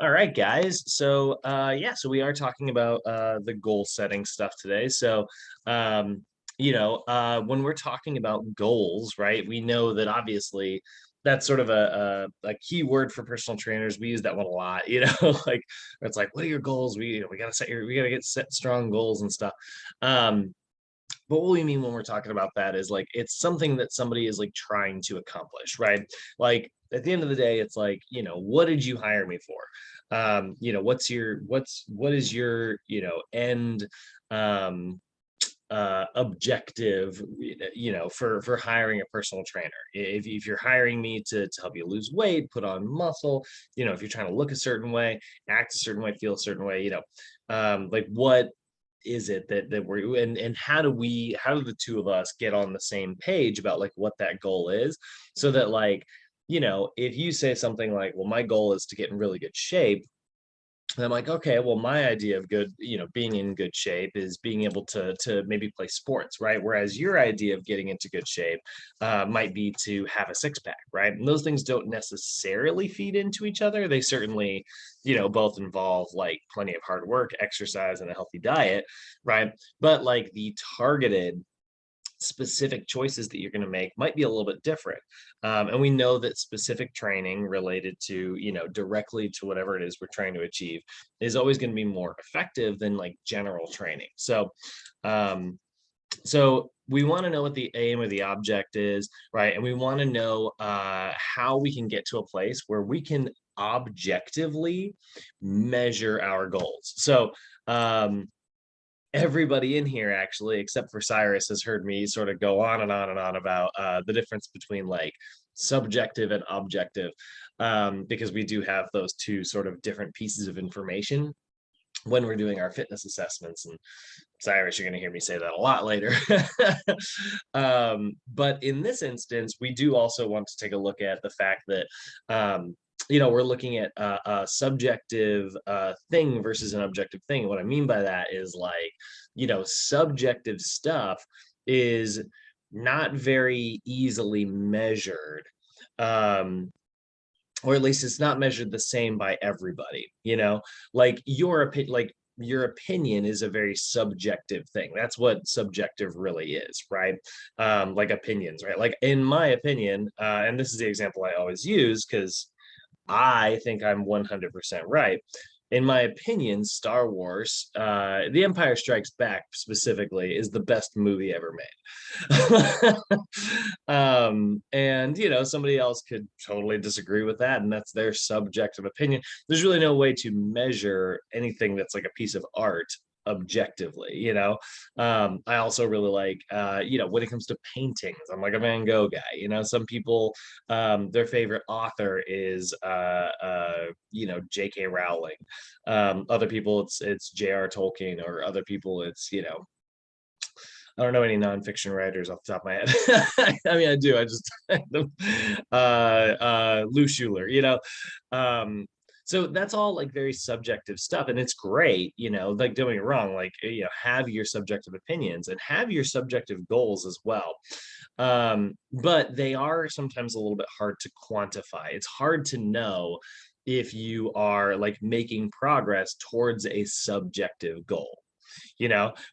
All right, guys. So yeah, so we are talking about the goal setting stuff today. So when we're talking about goals, right, we know that obviously that's sort of a key word for personal trainers. We use that one a lot, like it's like, what are your goals? We gotta we gotta get set strong goals and stuff. Um, but what we mean when we're talking about that is like it's something that somebody is like trying to accomplish, right? Like at the end of the day, it's like, what did you hire me for? What is your, end um objective, for hiring a personal trainer. If you're hiring me to help you lose weight, put on muscle, if you're trying to look a certain way, act a certain way, feel a certain way, like what is it that we're, and how do the two of us get on the same page about like what that goal is, so that like, if you say something like, well, my goal is to get in really good shape, and I'm like, okay, well, my idea of good, being in good shape is being able to maybe play sports, right? Whereas your idea of getting into good shape might be to have a six pack, right? And those things don't necessarily feed into each other. They certainly, both involve like plenty of hard work, exercise, and a healthy diet, right? But like the targeted specific choices that you're going to make might be a little bit different. And we know that specific training related to, directly to whatever it is we're trying to achieve is always going to be more effective than like general training. Um, so we want to know what the aim or the object is, right? And we want to know how we can get to a place where we can objectively measure our goals. So, everybody in here actually, except for Cyrus, has heard me sort of go on and on and on about the difference between like subjective and objective, because we do have those two sort of different pieces of information when we're doing our fitness assessments. And Cyrus, you're going to hear me say that a lot later. But in this instance, we do also want to take a look at the fact that, we're looking at a subjective thing versus an objective thing. What I mean by that is like, subjective stuff is not very easily measured. Um, or at least it's not measured the same by everybody, like your opinion is a very subjective thing. That's what subjective really is, right? Like opinions, right? Like in my opinion, and this is the example I always use because I think I'm 100% right. In my opinion, Star Wars, The Empire Strikes Back specifically, is the best movie ever made. And somebody else could totally disagree with that, and that's their subjective opinion. There's really no way to measure anything that's like a piece of art objectively. I also really like, when it comes to paintings, I'm like a Van Gogh guy. Some people, their favorite author is J.K. Rowling. Other people it's J.R. Tolkien, or other people it's, I don't know any nonfiction writers off the top of my head. I mean, I do. I just Lou Schuler, Um, so that's all like very subjective stuff, and it's great, like don't get me wrong, like have your subjective opinions and have your subjective goals as well. But they are sometimes a little bit hard to quantify. It's hard to know if you are like making progress towards a subjective goal,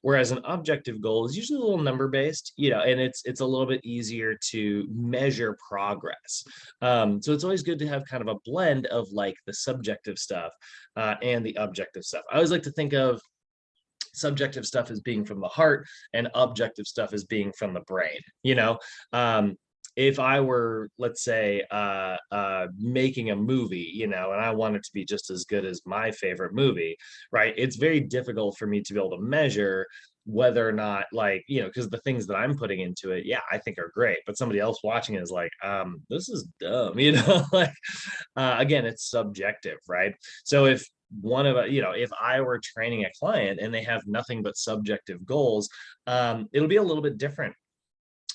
whereas an objective goal is usually a little number based, and it's a little bit easier to measure progress. So it's always good to have kind of a blend of like the subjective stuff and the objective stuff. I always like to think of subjective stuff as being from the heart and objective stuff as being from the brain. If I were, let's say, making a movie, and I want it to be just as good as my favorite movie, right? It's very difficult for me to be able to measure whether or not, like, because the things that I'm putting into it, yeah, I think are great, but somebody else watching it is like, this is dumb, like, again, it's subjective, right? So if if I were training a client and they have nothing but subjective goals, it'll be a little bit different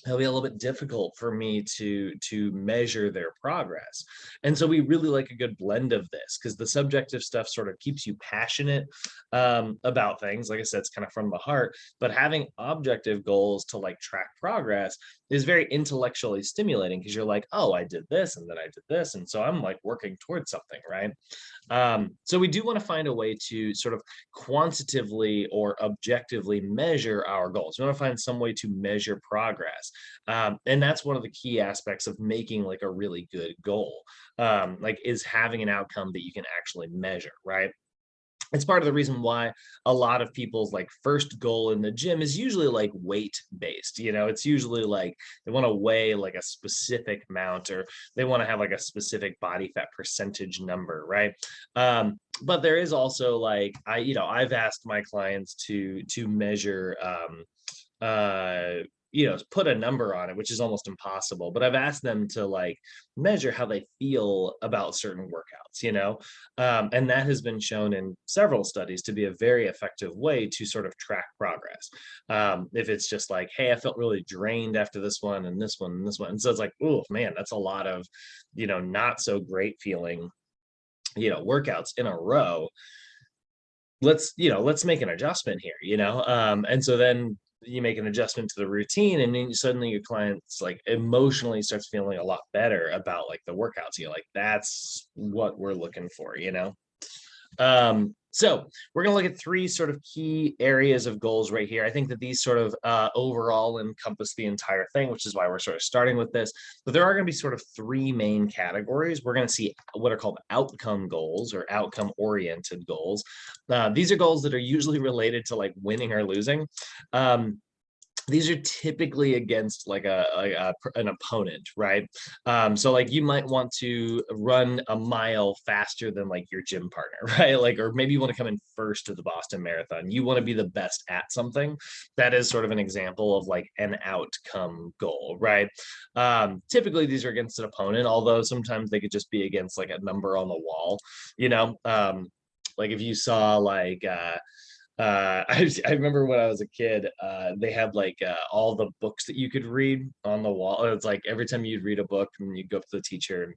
it'll be a little bit difficult for me to measure their progress. And so we really like a good blend of this, because the subjective stuff sort of keeps you passionate about things. Like I said, it's kind of from the heart, but having objective goals to like track progress is very intellectually stimulating, because you're like, oh, I did this and then I did this, and so I'm like working towards something, right? So we do want to find a way to sort of quantitatively or objectively measure our goals. We want to find some way to measure progress. And that's one of the key aspects of making like a really good goal, like is having an outcome that you can actually measure, right? It's part of the reason why a lot of people's like first goal in the gym is usually like weight based. It's usually like they want to weigh like a specific amount, or they want to have like a specific body fat percentage number, right? But there is also like I've asked my clients to measure uh put a number on it, which is almost impossible, but I've asked them to like measure how they feel about certain workouts, and that has been shown in several studies to be a very effective way to sort of track progress. If it's just like, hey, I felt really drained after this one and this one and this one, and so it's like, oh man, that's a lot of not so great feeling workouts in a row. Let's make an adjustment here, and so then you make an adjustment to the routine, and then suddenly your client's like emotionally starts feeling a lot better about like the workouts. You're like, that's what we're looking for, so we're going to look at three sort of key areas of goals right here. I think that these sort of overall encompass the entire thing, which is why we're sort of starting with this. But there are going to be sort of three main categories. We're going to see what are called outcome goals, or outcome oriented goals. These are goals that are usually related to like winning or losing. These are typically against like an opponent, right? So like you might want to run a mile faster than like your gym partner, right? Like, or maybe you want to come in first to the Boston Marathon. You want to be the best at something. That is sort of an example of like an outcome goal, right? Typically these are against an opponent, although sometimes they could just be against like a number on the wall, like if you saw like I remember when I was a kid, they had like all the books that you could read on the wall. It's like every time you'd read a book and you go up to the teacher,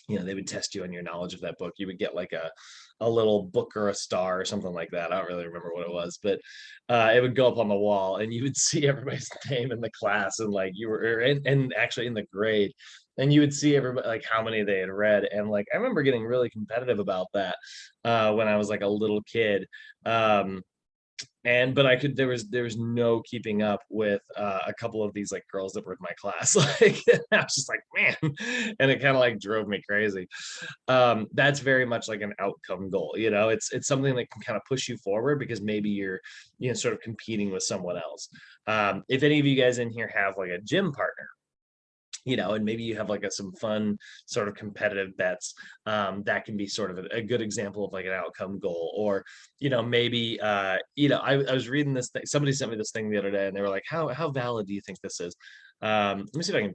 and they would test you on your knowledge of that book. You would get like a little book or a star or something like that. I don't really remember what it was, but it would go up on the wall, and you would see everybody's name in the class, and like you were, and actually in the grade, and you would see everybody like how many they had read. And like I remember getting really competitive about that when I was like a little kid. But there was no keeping up with a couple of these like girls that were in my class. Like I was just like, man, and it kind of like drove me crazy. That's very much like an outcome goal. It's something that can kind of push you forward, because maybe you're sort of competing with someone else. If any of you guys in here have like a gym partner, and maybe you have like some fun sort of competitive bets, that can be sort of a good example of like an outcome goal. Or maybe I was reading this thing, somebody sent me this thing the other day, and they were like, how valid do you think this is? Let me see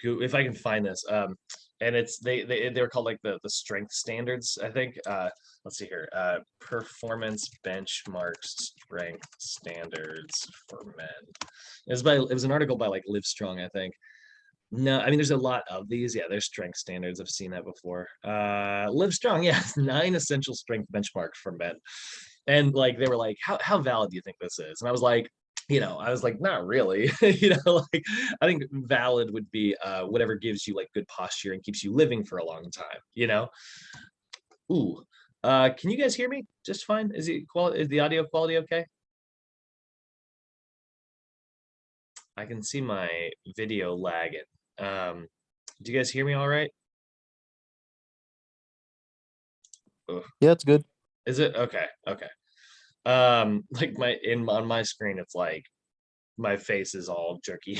if I can find this. And it's they're called like the strength standards, I think. Let's see here. Performance benchmark strength standards for men. It was an article by like Live Strong, I think. No, I mean, there's a lot of these. Yeah, there's strength standards. I've seen that before. Live Strong, yeah, 9 essential strength benchmarks for men. And like they were like, how valid do you think this is? And I was like, not really. Like I think valid would be whatever gives you like good posture and keeps you living for a long time. Ooh. Can you guys hear me just fine? Is the audio quality okay? I can see my video lagging. Do you guys hear me all right? Ugh. Yeah, it's good. Is it okay? Okay. Like on my screen, it's like my face is all jerky.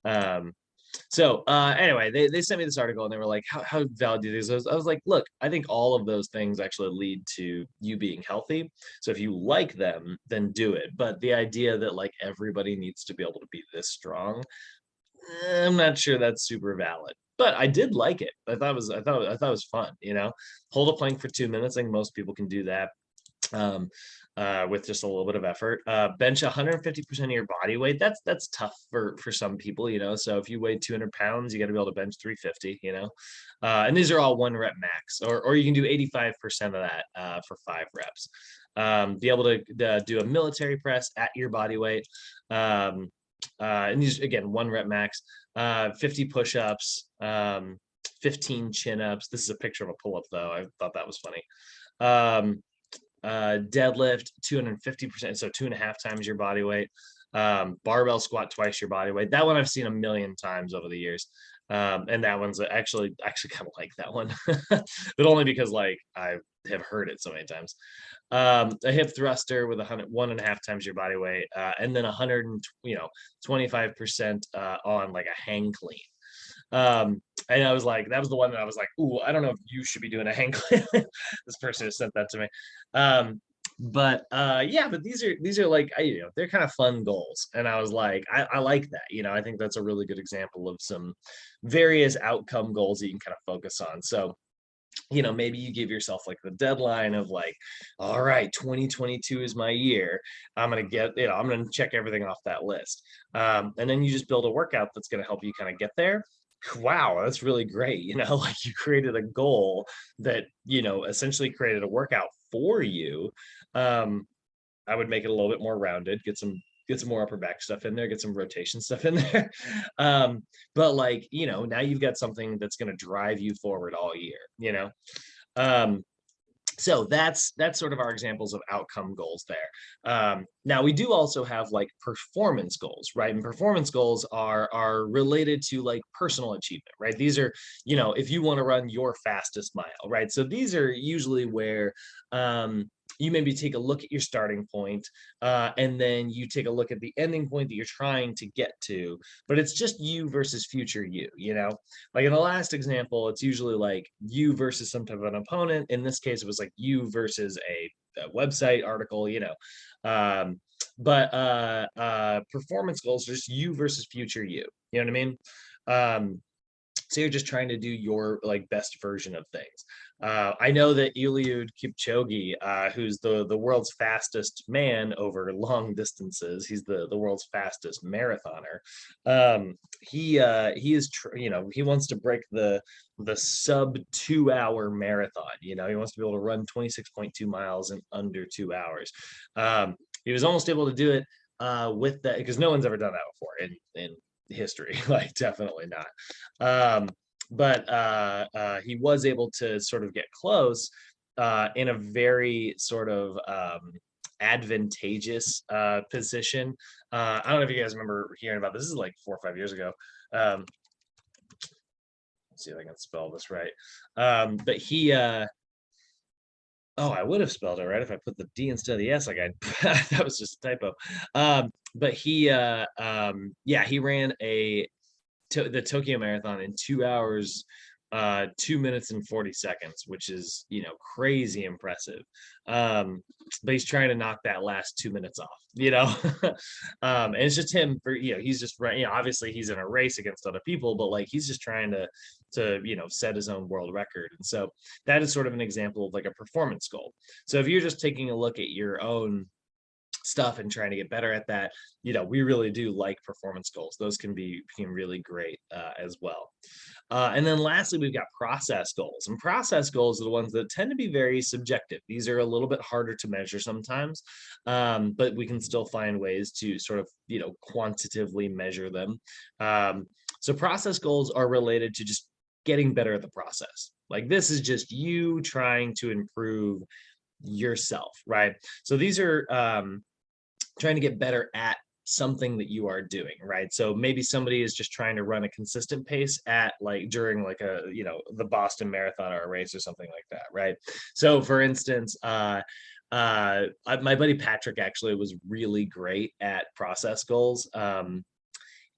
um, anyway, they sent me this article, and they were like, how valid do these? I was like, look, I think all of those things actually lead to you being healthy. So if you like them, then do it. But the idea that like everybody needs to be able to be this strong, I'm not sure that's super valid. But I did like it. I thought it was fun. Hold a plank for 2 minutes. I think most people can do that. um, with just a little bit of effort. Bench 150% of your body weight. That's tough for some people, you know. So if you weigh 200 pounds, you got to be able to bench 350, you know. And these are all 1 rep max, or you can do 85% of that for 5 reps. Be able to do a military press at your body weight. And these again 1 rep max. 50 push-ups. 15 chin-ups. This is a picture of a pull-up though. I thought that was funny. Deadlift 250%, so 2.5 times your body weight. Barbell squat twice your body weight. That one I've seen a million times over the years. And that one's actually kind of like that one, but only because like I have heard it so many times. A hip thruster with 1.5 times your body weight, and then 25% on like a hang clean. And I was like, that was the one that I was like, ooh, I don't know if you should be doing a hang clean. This person has sent that to me. But yeah, but these are like, they're kind of fun goals. And I was like, I like that, I think that's a really good example of some various outcome goals that you can kind of focus on. So, maybe you give yourself like the deadline of like, all right, 2022 is my year. I'm going to check everything off that list. And then you just build a workout that's going to help you kind of get there. Wow, that's really great. Like you created a goal that, essentially created a workout for you. I would make it a little bit more rounded, get some more upper back stuff in there, get some rotation stuff in there. But like, now you've got something that's going to drive you forward all year. So that's sort of our examples of outcome goals there. Now we do also have like performance goals, right? And performance goals are related to like personal achievement, right? These are, if you want to run your fastest mile, right? So these are usually where you maybe take a look at your starting point, and then you take a look at the ending point that you're trying to get to, but it's just you versus future you, like in the last example, it's usually like you versus some type of an opponent. In this case, it was like you versus a website article, but performance goals are just you versus future you know what I mean? So you're just trying to do your like best version of things. I know that Eliud Kipchoge, who's the world's fastest man over long distances, he's the world's fastest marathoner. He is he wants to break the sub 2 hour marathon. He wants to be able to run 26.2 miles in under 2 hours. He was almost able to do it with that, because no one's ever done that before in history, like definitely not. But he was able to sort of get close in a very sort of advantageous position. I don't know if you guys remember hearing about this. This is like 4 or 5 years ago. Let's see if I can spell this right. But he I would have spelled it right if I put the D instead of the S. Like that was just a typo. But he he ran the Tokyo Marathon in 2 hours, 2 minutes and 40 seconds, which is, crazy impressive. But he's trying to knock that last 2 minutes off, and it's just him he's just right. Obviously he's in a race against other people, but like, he's just trying to set his own world record. And so that is sort of an example of like a performance goal. So if you're just taking a look at your own stuff and trying to get better at that, we really do like performance goals. Those can be really great as well. And then lastly, we've got process goals, and process goals are the ones that tend to be very subjective. These are a little bit harder to measure sometimes, but we can still find ways to sort of quantitatively measure them. So process goals are related to just getting better at the process. Like, this is just you trying to improve yourself, right? So these are trying to get better at something that you are doing, right? So maybe somebody is just trying to run a consistent pace at like during like a the Boston Marathon or a race or something like that, right? So for instance, my buddy Patrick actually was really great at process goals.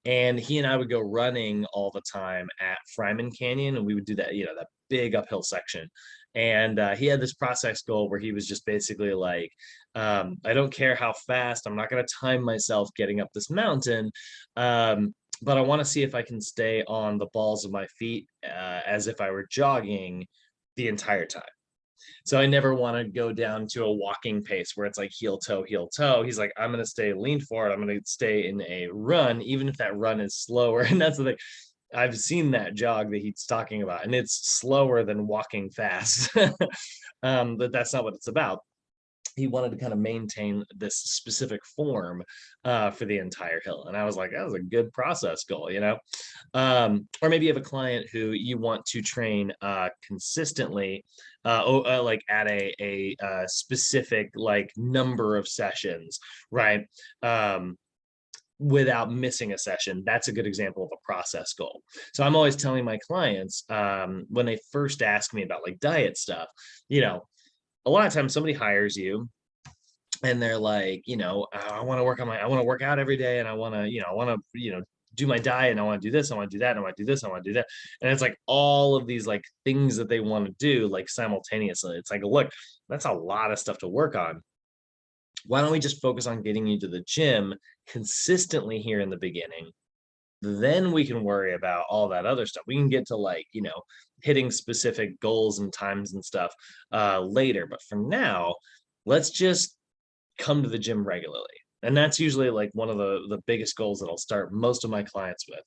And he and I would go running all the time at Fryman Canyon, and we would do that, that big uphill section. And he had this process goal where he was just basically like, I don't care how fast, I'm not going to time myself getting up this mountain, but I want to see if I can stay on the balls of my feet as if I were jogging the entire time. So I never want to go down to a walking pace where it's like heel toe, heel toe. He's like, I'm going to stay lean forward. I'm going to stay in a run, even if that run is slower. And that's the thing. I've seen that jog that he's talking about, and it's slower than walking fast. But that's not what it's about. He wanted to kind of maintain this specific form for the entire hill. And I was like, that was a good process goal, you know? Or maybe you have a client who you want to train consistently, like at a specific like number of sessions, right? Without missing a session. That's a good example of a process goal. So I'm always telling my clients when they first ask me about like diet stuff, you know, a lot of times somebody hires you and they're like, I want to I want to work out every day, and I want to, do my diet, and I want to do this, I want to do that, and I want to do this, I want to do that. And it's like all of these like things that they want to do like simultaneously. It's like, look, that's a lot of stuff to work on. Why don't we just focus on getting you to the gym consistently here in the beginning? Then we can worry about all that other stuff. We can get to like, hitting specific goals and times and stuff later. But for now, let's just come to the gym regularly. And that's usually like one of the biggest goals that I'll start most of my clients with,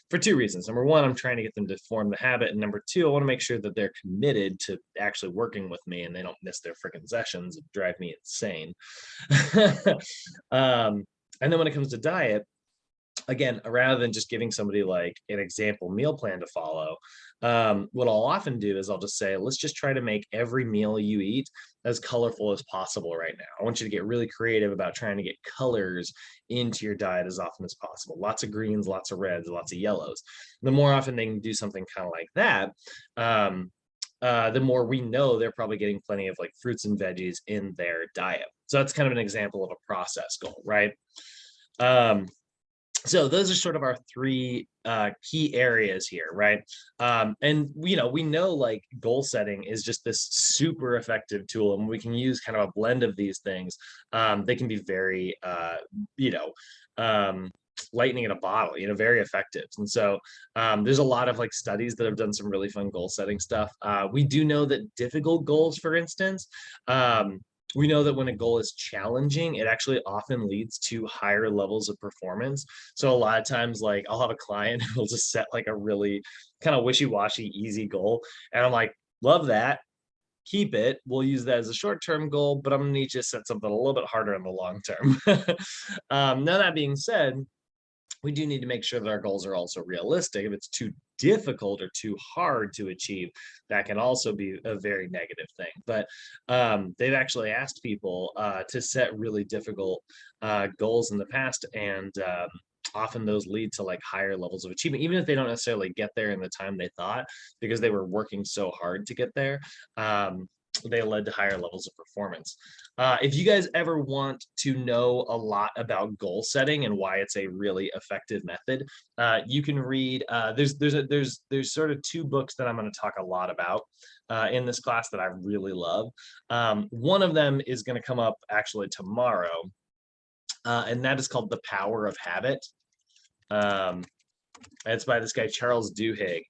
for two reasons. Number one, I'm trying to get them to form the habit. And number two, I want to make sure that they're committed to actually working with me and they don't miss their freaking sessions. It drive me insane. And then when it comes to diet, again, rather than just giving somebody like an example meal plan to follow, what I'll often do is I'll just say, let's just try to make every meal you eat as colorful as possible right now. I want you to get really creative about trying to get colors into your diet as often as possible. Lots of greens, lots of reds, lots of yellows. The more often they can do something kind of like that, the more we know they're probably getting plenty of like fruits and veggies in their diet. So that's kind of an example of a process goal, right? So those are sort of our three key areas here, right? And we know like goal setting is just this super effective tool, and we can use kind of a blend of these things. They can be very, lightning in a bottle, very effective. And so there's a lot of like studies that have done some really fun goal setting stuff. We do know that difficult goals, for instance, we know that when a goal is challenging, it actually often leads to higher levels of performance. So a lot of times, like I'll have a client who will just set like a really kind of wishy-washy, easy goal. And I'm like, love that. Keep it. We'll use that as a short-term goal, but I'm gonna need you to set something a little bit harder in the long term. Now that being said, we do need to make sure that our goals are also realistic. If it's too difficult or too hard to achieve, that can also be a very negative thing. But they've actually asked people to set really difficult goals in the past, and often those lead to like higher levels of achievement, even if they don't necessarily get there in the time they thought, because they were working so hard to get there. They led to higher levels of performance. If you guys ever want to know a lot about goal setting and why it's a really effective method, you can read. There's sort of two books that I'm going to talk a lot about in this class that I really love. One of them is going to come up actually tomorrow, and that is called The Power of Habit. It's by this guy, Charles Duhigg.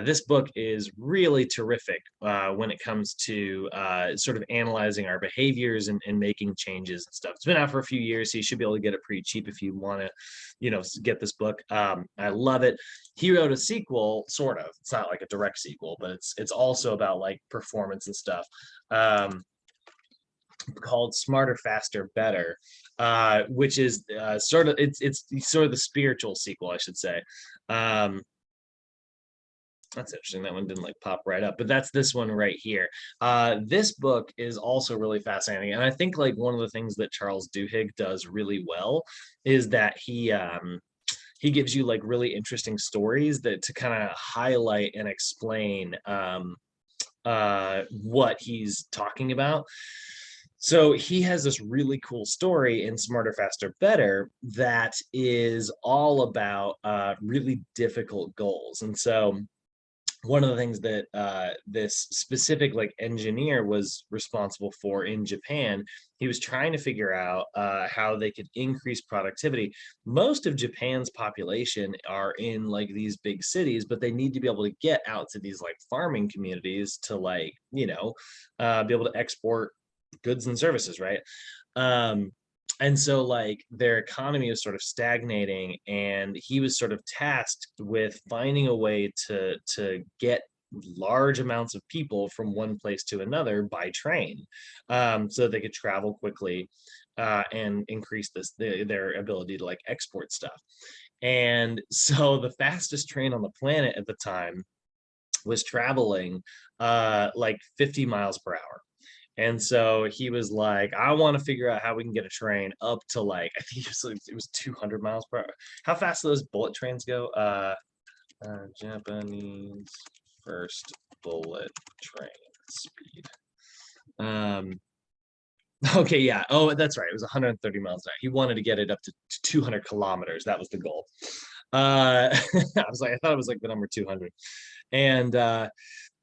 This book is really terrific when it comes to sort of analyzing our behaviors and making changes and stuff. It's been out for a few years, so you should be able to get it pretty cheap if you want to, get this book. I love it. He wrote a sequel, sort of. It's not like a direct sequel, but it's also about like performance and stuff. Called Smarter, Faster, Better, which is sort of it's sort of the spiritual sequel, I should say. That's interesting. That one didn't like pop right up, but that's this one right here. This book is also really fascinating, and I think like one of the things that Charles Duhigg does really well is that he gives you like really interesting stories that to kind of highlight and explain what he's talking about. So he has this really cool story in Smarter, Faster, Better that is all about really difficult goals. And so one of the things that this specific like engineer was responsible for in Japan, he was trying to figure out how they could increase productivity. Most of Japan's population are in like these big cities, but they need to be able to get out to these like farming communities to like, be able to export goods and services, right? Um, and so like their economy was sort of stagnating, and he was sort of tasked with finding a way to get large amounts of people from one place to another by train, so they could travel quickly, and increase their ability to like export stuff. And so the fastest train on the planet at the time was traveling like 50 miles per hour. And so he was like, I want to figure out how we can get a train up to like, I think it was 200 miles per hour. How fast do those bullet trains go? Japanese first bullet train speed. Um, okay, yeah. Oh, that's right. It was 130 miles an hour. He wanted to get it up to 200 kilometers. That was the goal. I thought it was like the number 200. And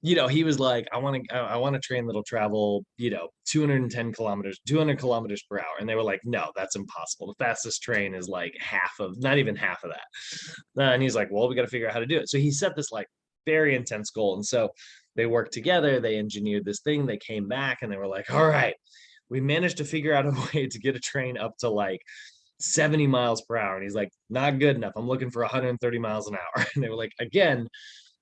he was like, I want a train that'll travel, 210 kilometers, 200 kilometers per hour. And they were like, no, that's impossible. The fastest train is like not even half of that. And he's like, well, we got to figure out how to do it. So he set this like very intense goal. And so they worked together, they engineered this thing, they came back and they were like, all right, we managed to figure out a way to get a train up to like 70 miles per hour. And he's like, not good enough. I'm looking for 130 miles an hour. And they were like, again,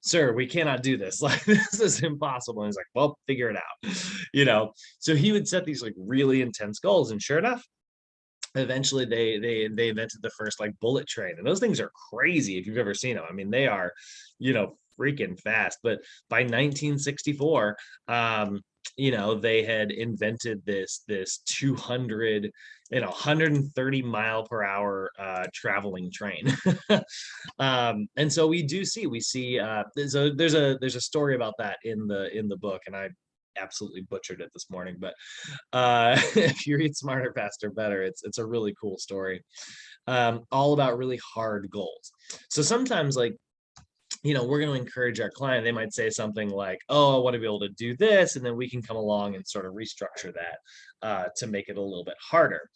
sir, we cannot do this. Like, this is impossible. And he's like, well, figure it out. So he would set these like really intense goals. And sure enough, eventually they invented the first like bullet train. And those things are crazy if you've ever seen them. I mean, they are, freaking fast. But by 1964, they had invented this 200 130 mile per hour traveling train. And so we see there's a story about that in the book, and I absolutely butchered it this morning, but if you read Smarter Faster Better, it's a really cool story, all about really hard goals. So sometimes like, we're going to encourage our client. They might say something like, oh, I want to be able to do this. And then we can come along and sort of restructure that to make it a little bit harder.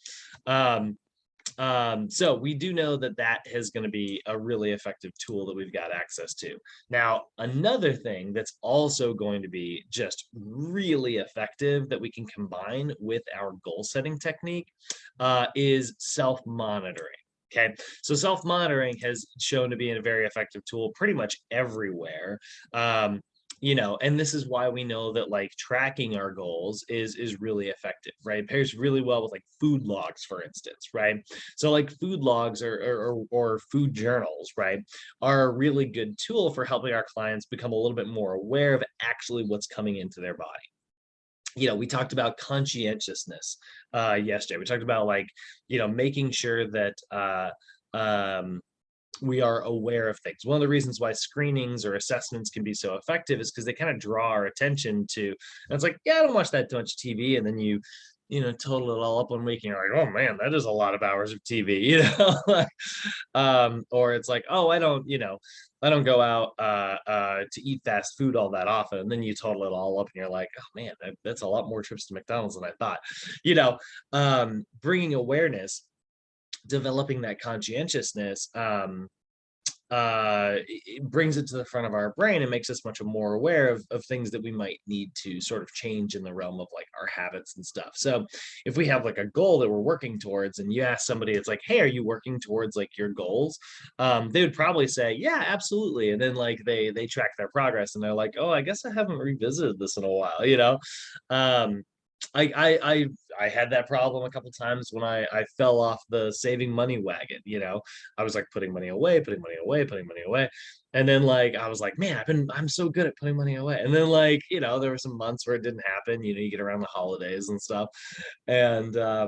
So we do know that is going to be a really effective tool that we've got access to. Now, another thing that's also going to be just really effective that we can combine with our goal setting technique is self-monitoring. Okay, so self-monitoring has shown to be a very effective tool pretty much everywhere. And this is why we know that like tracking our goals is really effective, right? It pairs really well with like food logs, for instance, right? So like food logs or food journals, right, are a really good tool for helping our clients become a little bit more aware of actually what's coming into their body. We talked about conscientiousness yesterday. We talked about like, making sure that we are aware of things. One of the reasons why screenings or assessments can be so effective is because they kind of draw our attention to, and it's like, yeah, I don't watch that much TV. And then total it all up one week and you're like, oh man, that is a lot of hours of TV, or it's like, oh, I don't go out to eat fast food all that often. And then you total it all up and you're like, oh man, that's a lot more trips to McDonald's than I thought. Bringing awareness, developing that conscientiousness, it brings it to the front of our brain and makes us much more aware of things that we might need to sort of change in the realm of like our habits and stuff. So if we have like a goal that we're working towards and you ask somebody, it's like, hey, are you working towards like your goals? They would probably say, yeah, absolutely. And then like they track their progress and they're like, oh, I guess I haven't revisited this in a while. I had that problem a couple times when I fell off the saving money wagon. I was like putting money away, putting money away, putting money away. And then like I was like, man, I'm so good at putting money away. And then like, there were some months where it didn't happen. You get around the holidays and stuff. And I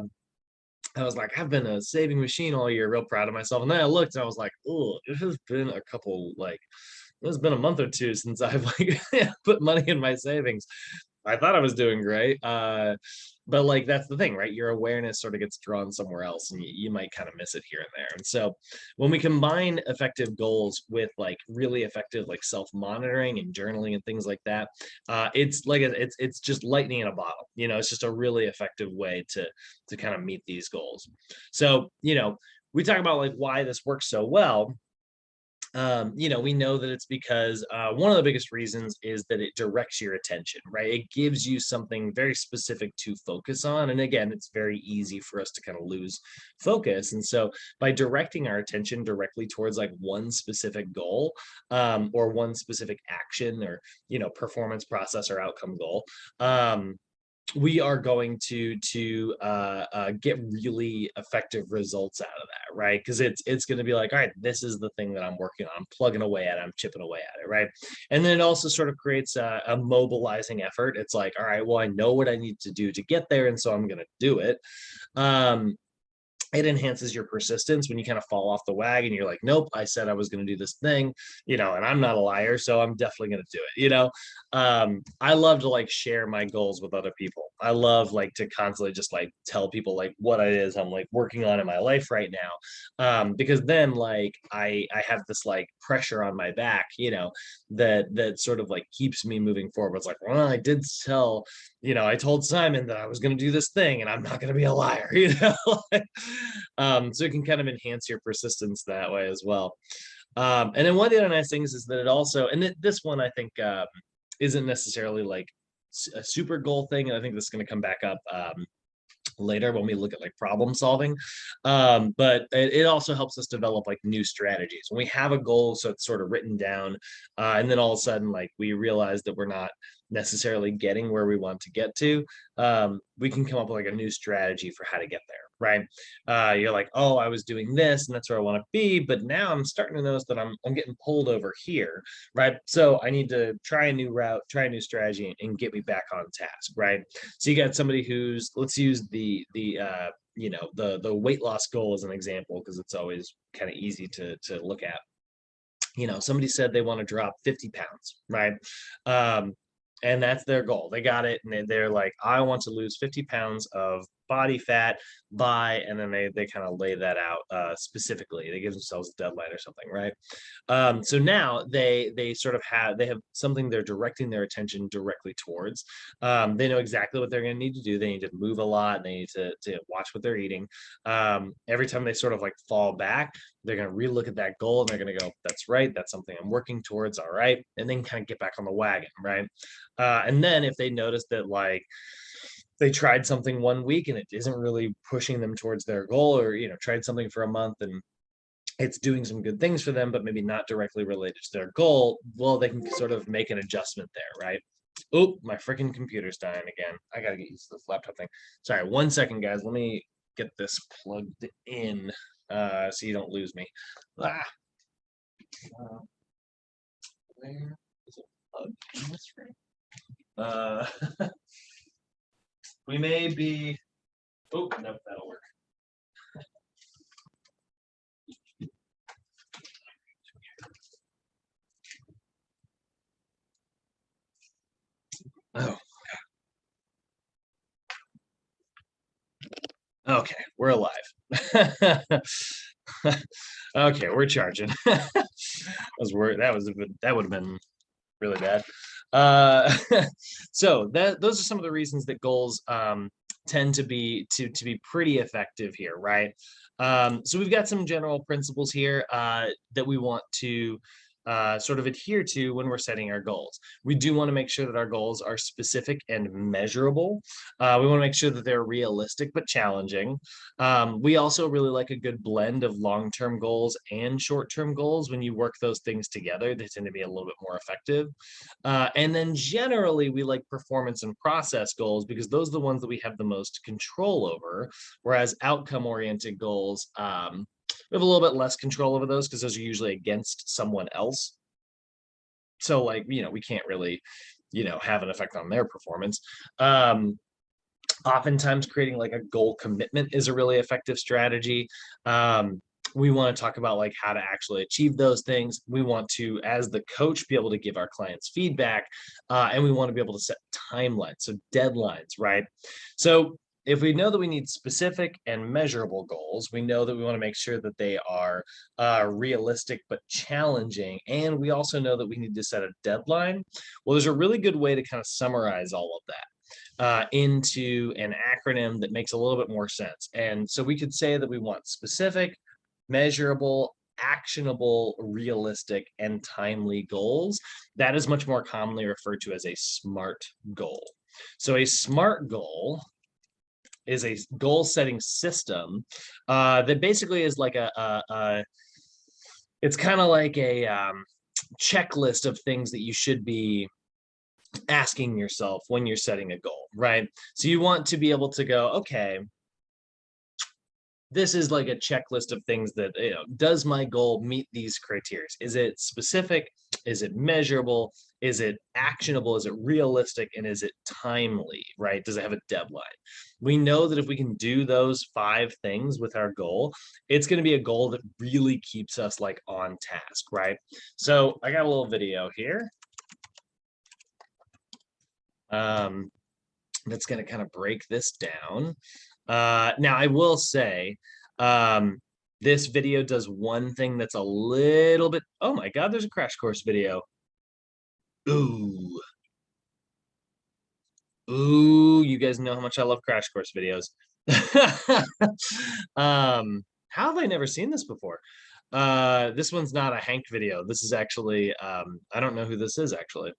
was like, I've been a saving machine all year, real proud of myself. And then I looked and I was like, oh, it has been it's been a month or two since I've like put money in my savings. I thought I was doing great. But like that's the thing, right? Your awareness sort of gets drawn somewhere else and you might kind of miss it here and there. And so when we combine effective goals with like really effective like self-monitoring and journaling and things like that, it's like it's just lightning in a bottle. It's just a really effective way to kind of meet these goals. So, we talk about like why this works so well. We know that it's because one of the biggest reasons is that it directs your attention, right? It gives you something very specific to focus on. And again, it's very easy for us to kind of lose focus. And so by directing our attention directly towards like one specific goal, or one specific action or, performance process or outcome goal, we are going to get really effective results out of that, right? Because it's going to be like, all right, this is the thing that I'm working on. I'm plugging away at it. I'm chipping away at it, right? And then it also sort of creates a mobilizing effort. It's like, all right, well, I know what I need to do to get there, and so I'm going to do it. It enhances your persistence when you kind of fall off the wagon. You're like, nope, I said I was going to do this thing, and I'm not a liar, so I'm definitely going to do it. I love to like share my goals with other people. I love like to constantly just like tell people like what it is I'm like working on in my life right now, because then like I have this like pressure on my back, that sort of like keeps me moving forward. It's like, well, I did tell, I told Simon that I was going to do this thing, and I'm not going to be a liar. So it can kind of enhance your persistence that way as well. And then one of the other nice things is that it also, and this one I think isn't necessarily like a super goal thing, and I think this is going to come back up later when we look at like problem solving. But it also helps us develop like new strategies when we have a goal, so it's sort of written down, and then all of a sudden like we realize that we're not necessarily getting where we want to get to. We can come up with like a new strategy for how to get there, right? You're like, oh, I was doing this and that's where I want to be, but now I'm starting to notice that I'm getting pulled over here, right? So I need to try a new route, try a new strategy, and get me back on task, right? So you got somebody who's, let's use the weight loss goal as an example, because it's always kind of easy to look at. Somebody said they want to drop 50 pounds, right? And that's their goal. They got it, and they're like, I want to lose 50 pounds of body fat by, and then they kind of lay that out specifically. They give themselves a deadline or something, right? So now they sort of they have something they're directing their attention directly towards. They know exactly what they're going to need to do. They need to move a lot. They need to watch what they're eating. Every time they sort of like fall back, they're going to relook at that goal, and they're going to go, that's right, that's something I'm working towards, all right, and then kind of get back on the wagon, right? And then if they notice that like they tried something one week and it isn't really pushing them towards their goal, or tried something for a month and it's doing some good things for them but maybe not directly related to their goal, well, they can sort of make an adjustment there, right? Oh, my freaking computer's dying again. I gotta get used to this laptop thing. Sorry, 1 second, guys. Let me get this plugged in so you don't lose me. uh, where is it plugged in this room? We may be. Oh, nope, that'll work. Oh, okay, we're alive. Okay, we're charging. That would have been really bad. So those are some of the reasons that goals tend to be pretty effective here, right? So we've got some general principles here that we want to sort of adhere to when we're setting our goals. We do want to make sure that our goals are specific and measurable. We want to make sure that they're realistic but challenging. We also really like a good blend of long-term goals and short-term goals. When you work those things together, they tend to be a little bit more effective. And then generally, we like performance and process goals because those are the ones that we have the most control over, whereas outcome-oriented goals, we have a little bit less control over those because those are usually against someone else. So like, we can't really, have an effect on their performance. Oftentimes creating like a goal commitment is a really effective strategy. We want to talk about like how to actually achieve those things. We want to, as the coach, be able to give our clients feedback, and we want to be able to set timelines, so deadlines, right? So if we know that we need specific and measurable goals, we know that we want to make sure that they are realistic but challenging, and we also know that we need to set a deadline. Well, there's a really good way to kind of summarize all of that into an acronym that makes a little bit more sense. And so we could say that we want specific, measurable, actionable, realistic, and timely goals. That is much more commonly referred to as a SMART goal. So a SMART goal is a goal setting system that basically is like it's kind of like a checklist of things that you should be asking yourself when you're setting a goal, right? So you want to be able to go, okay, this is like a checklist of things that, does my goal meet these criteria? Is it specific? Is it measurable? Is it actionable? Is it realistic? And is it timely, right? Does it have a deadline? We know that if we can do those 5 things with our goal, it's going to be a goal that really keeps us like on task, right? So I got a little video here that's going to kind of break this down. Now, I will say, this video does one thing that's a little bit, oh my God, there's a crash course video. Ooh, you guys know how much I love crash course videos. How have I never seen this before? This one's not a Hank video. This is actually, I don't know who this is actually.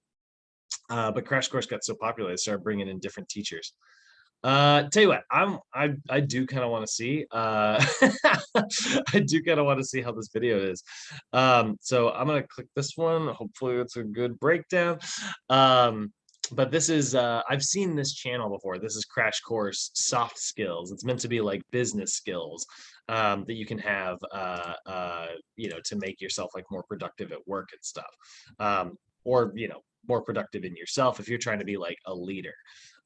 But Crash Course got so popular, they started bringing in different teachers. Tell you what, I do kind of want to see. I do kind of want to see how this video is. So I'm gonna click this one. Hopefully, it's a good breakdown. But this is I've seen this channel before. This is Crash Course Soft Skills. It's meant to be like business skills that you can have, to make yourself like more productive at work and stuff, or more productive in yourself if you're trying to be like a leader.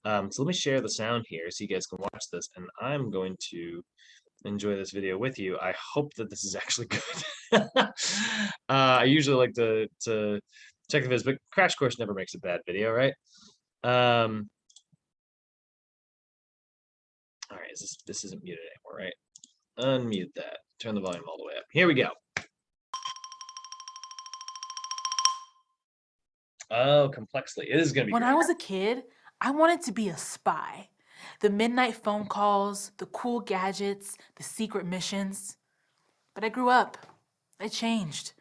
So let me share the sound here so you guys can watch this, and I'm going to enjoy this video with you. I hope that this is actually good. I usually like to check the vids, but Crash Course never makes a bad video, right? All right, this isn't muted anymore, right? Unmute that. Turn the volume all the way up. Here we go. Oh, complexly. It is going to be When great. I was a kid, I wanted to be a spy. The midnight phone calls, the cool gadgets, the secret missions. But I grew up. I changed.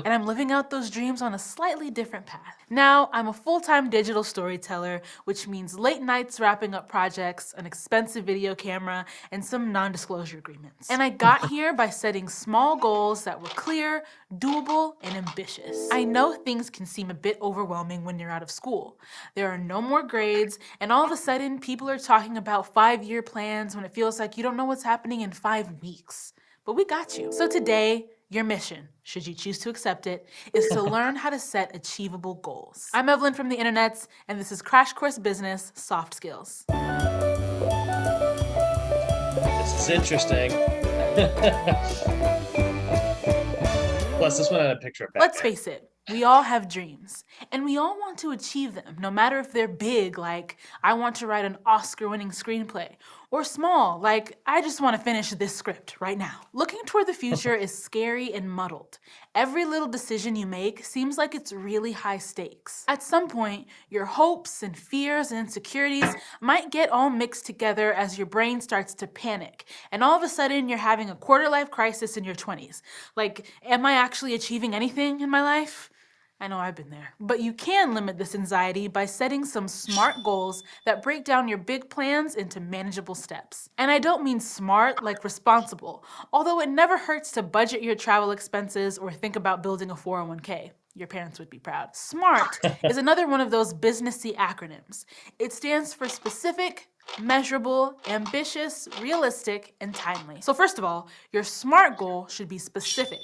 And I'm living out those dreams on a slightly different path. Now, I'm a full-time digital storyteller, which means late nights wrapping up projects, an expensive video camera, and some non-disclosure agreements. And I got here by setting small goals that were clear, doable, and ambitious. I know things can seem a bit overwhelming when you're out of school. There are no more grades, and all of a sudden, people are talking about 5-year plans when it feels like you don't know what's happening in 5 weeks. But we got you. So today, your mission, should you choose to accept it, is to learn how to set achievable goals. I'm Evelyn from the internets, and this is Crash Course Business Soft Skills. This is interesting. Plus, this one had a picture of Batman. Let's face it, we all have dreams, and we all want to achieve them, no matter if they're big, like I want to write an Oscar-winning screenplay, or small, like I just want to finish this script right now. Looking toward the future is scary and muddled. Every little decision you make seems like it's really high stakes. At some point, your hopes and fears and insecurities might get all mixed together as your brain starts to panic, and all of a sudden you're having a quarter-life crisis in your 20s. Like, am I actually achieving anything in my life? I know I've been there. But you can limit this anxiety by setting some SMART goals that break down your big plans into manageable steps. And I don't mean smart like responsible, although it never hurts to budget your travel expenses or think about building a 401k. Your parents would be proud. SMART is another one of those businessy acronyms. It stands for specific, measurable, ambitious, realistic, and timely. So first of all, your SMART goal should be specific.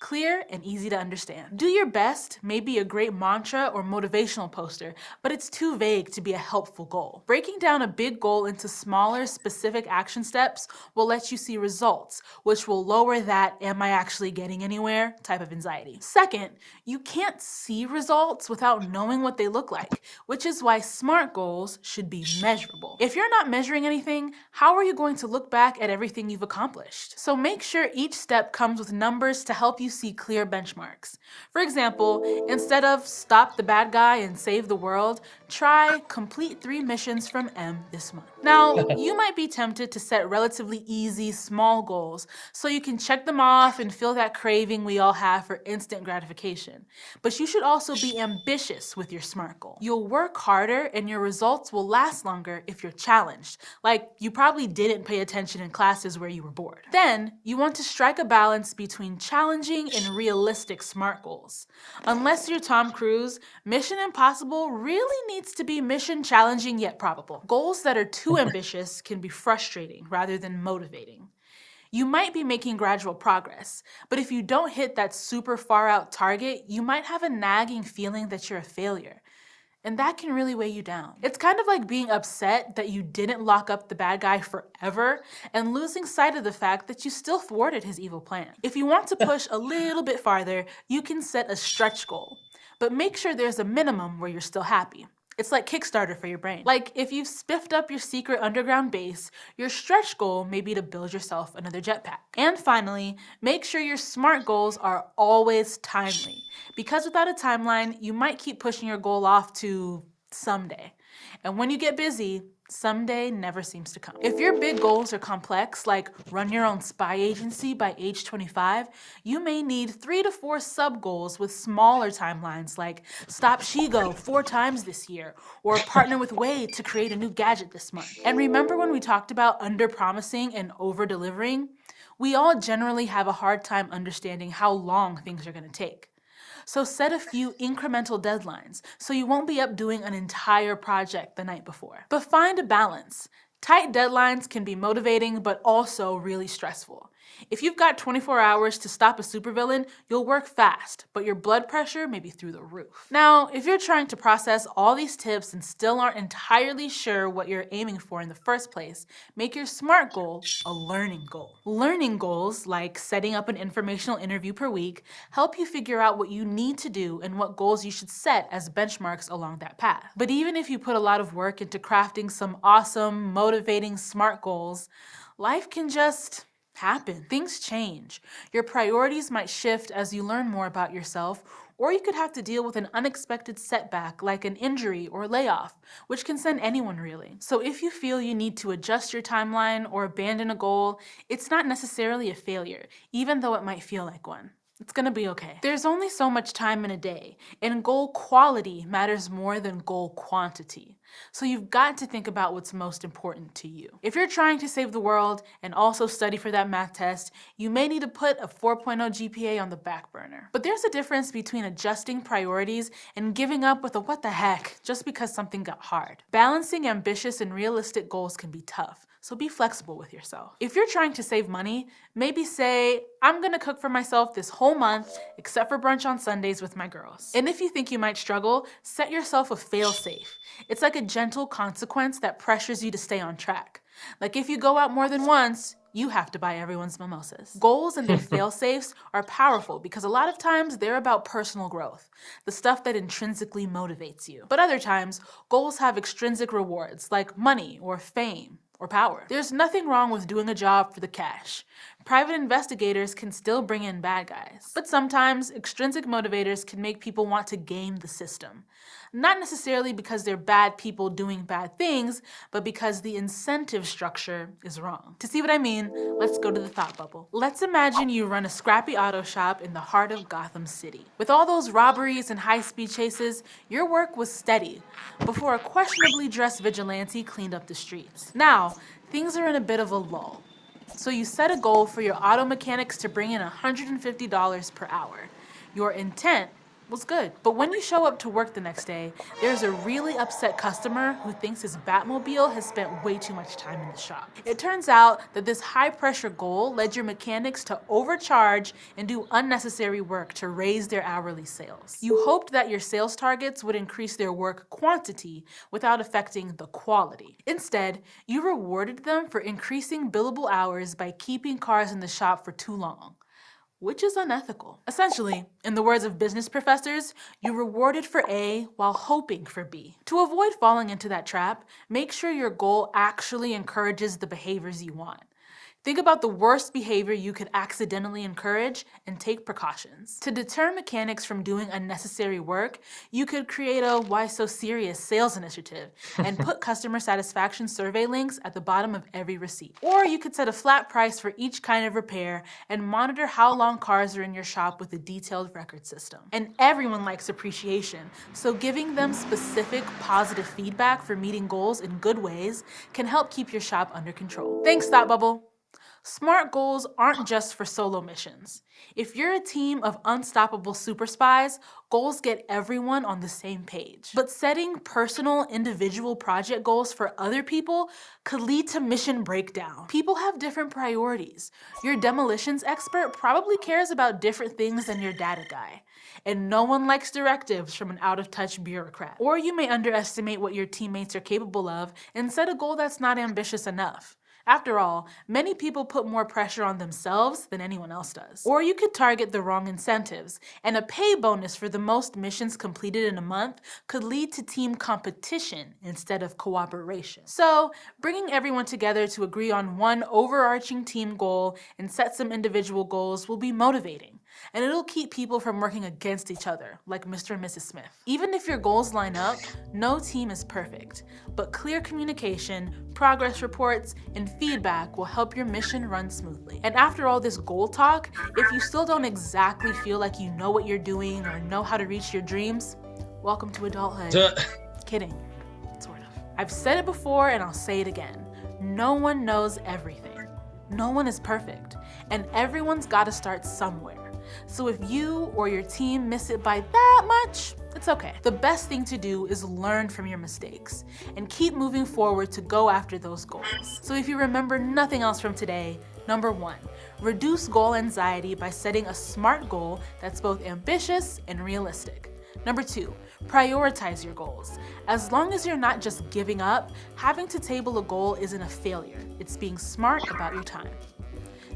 clear and easy to understand. Do your best may be a great mantra or motivational poster, but it's too vague to be a helpful goal. Breaking down a big goal into smaller, specific action steps will let you see results, which will lower that "am I actually getting anywhere" type of anxiety. Second, you can't see results without knowing what they look like, which is why SMART goals should be measurable. If you're not measuring anything, how are you going to look back at everything you've accomplished? So make sure each step comes with numbers to help you see clear benchmarks. For example, instead of "stop the bad guy and save the world," try "complete 3 missions from M this month." Now, you might be tempted to set relatively easy, small goals so you can check them off and feel that craving we all have for instant gratification. But you should also be ambitious with your SMART goal. You'll work harder and your results will last longer if you're challenged, like you probably didn't pay attention in classes where you were bored. Then, you want to strike a balance between challenging and realistic SMART goals. Unless you're Tom Cruise, Mission Impossible really needs to be mission challenging yet probable. Goals that are too ambitious can be frustrating rather than motivating. You might be making gradual progress, but if you don't hit that super far out target, you might have a nagging feeling that you're a failure. And that can really weigh you down. It's kind of like being upset that you didn't lock up the bad guy forever and losing sight of the fact that you still thwarted his evil plan. If you want to push a little bit farther, you can set a stretch goal, but make sure there's a minimum where you're still happy. It's like Kickstarter for your brain. Like if you've spiffed up your secret underground base, your stretch goal may be to build yourself another jetpack. And finally, make sure your SMART goals are always timely. Because without a timeline, you might keep pushing your goal off to someday. And when you get busy, someday never seems to come. If your big goals are complex, like run your own spy agency by age 25, you may need 3 to 4 sub-goals with smaller timelines, like stop Shigo 4 times this year, or partner with Wade to create a new gadget this month. And remember when we talked about under-promising and over-delivering? We all generally have a hard time understanding how long things are going to take. So set a few incremental deadlines so you won't be up doing an entire project the night before. But find a balance. Tight deadlines can be motivating but also really stressful. If you've got 24 hours to stop a supervillain, you'll work fast, but your blood pressure may be through the roof. Now, if you're trying to process all these tips and still aren't entirely sure what you're aiming for in the first place, make your SMART goal a learning goal. Learning goals, like setting up an informational interview per week, help you figure out what you need to do and what goals you should set as benchmarks along that path. But even if you put a lot of work into crafting some awesome, motivating SMART goals, life can just happen. Things change. Your priorities might shift as you learn more about yourself, or you could have to deal with an unexpected setback like an injury or layoff, which can send anyone really. So if you feel you need to adjust your timeline or abandon a goal, it's not necessarily a failure, even though it might feel like one. It's gonna be okay. There's only so much time in a day, and goal quality matters more than goal quantity. So you've got to think about what's most important to you. If you're trying to save the world and also study for that math test, you may need to put a 4.0 GPA on the back burner. But there's a difference between adjusting priorities and giving up with a what the heck just because something got hard. Balancing ambitious and realistic goals can be tough, so be flexible with yourself. If you're trying to save money, maybe say, I'm gonna cook for myself this whole month, except for brunch on Sundays with my girls. And if you think you might struggle, set yourself a fail-safe. It's like a gentle consequence that pressures you to stay on track. Like if you go out more than once, you have to buy everyone's mimosas. Goals and their fail-safes are powerful because a lot of times they're about personal growth, the stuff that intrinsically motivates you. But other times, goals have extrinsic rewards like money or fame or power. There's nothing wrong with doing a job for the cash. Private investigators can still bring in bad guys. But sometimes, extrinsic motivators can make people want to game the system. Not necessarily because they're bad people doing bad things, but because the incentive structure is wrong. To see what I mean, let's go to the thought bubble. Let's imagine you run a scrappy auto shop in the heart of Gotham City. With all those robberies and high-speed chases, your work was steady before a questionably dressed vigilante cleaned up the streets. Now, things are in a bit of a lull. So you set a goal for your auto mechanics to bring in $150 per hour. Your intent was good. But when you show up to work the next day, there's a really upset customer who thinks his Batmobile has spent way too much time in the shop. It turns out that this high pressure goal led your mechanics to overcharge and do unnecessary work to raise their hourly sales. You hoped that your sales targets would increase their work quantity without affecting the quality. Instead, you rewarded them for increasing billable hours by keeping cars in the shop for too long, which is unethical. Essentially, in the words of business professors, you rewarded for A while hoping for B. To avoid falling into that trap, make sure your goal actually encourages the behaviors you want. Think about the worst behavior you could accidentally encourage and take precautions. To deter mechanics from doing unnecessary work, you could create a Why So Serious sales initiative and put customer satisfaction survey links at the bottom of every receipt. Or you could set a flat price for each kind of repair and monitor how long cars are in your shop with a detailed record system. And everyone likes appreciation, so giving them specific positive feedback for meeting goals in good ways can help keep your shop under control. Thanks, Thought Bubble. SMART goals aren't just for solo missions. If you're a team of unstoppable super spies, goals get everyone on the same page. But setting personal, individual project goals for other people could lead to mission breakdown. People have different priorities. Your demolitions expert probably cares about different things than your data guy. And no one likes directives from an out-of-touch bureaucrat. Or you may underestimate what your teammates are capable of and set a goal that's not ambitious enough. After all, many people put more pressure on themselves than anyone else does. Or you could target the wrong incentives, and a pay bonus for the most missions completed in a month could lead to team competition instead of cooperation. So, bringing everyone together to agree on one overarching team goal and set some individual goals will be motivating, and it'll keep people from working against each other, like Mr. and Mrs. Smith. Even if your goals line up, no team is perfect, but clear communication, progress reports, and feedback will help your mission run smoothly. And after all this goal talk, if you still don't exactly feel like you know what you're doing or know how to reach your dreams, welcome to adulthood. Kidding, sort of. I've said it before and I'll say it again. No one knows everything. No one is perfect, and everyone's gotta start somewhere. So if you or your team miss it by that much, it's okay. The best thing to do is learn from your mistakes and keep moving forward to go after those goals. So if you remember nothing else from today, number 1, reduce goal anxiety by setting a SMART goal that's both ambitious and realistic. Number 2, prioritize your goals. As long as you're not just giving up, having to table a goal isn't a failure. It's being smart about your time.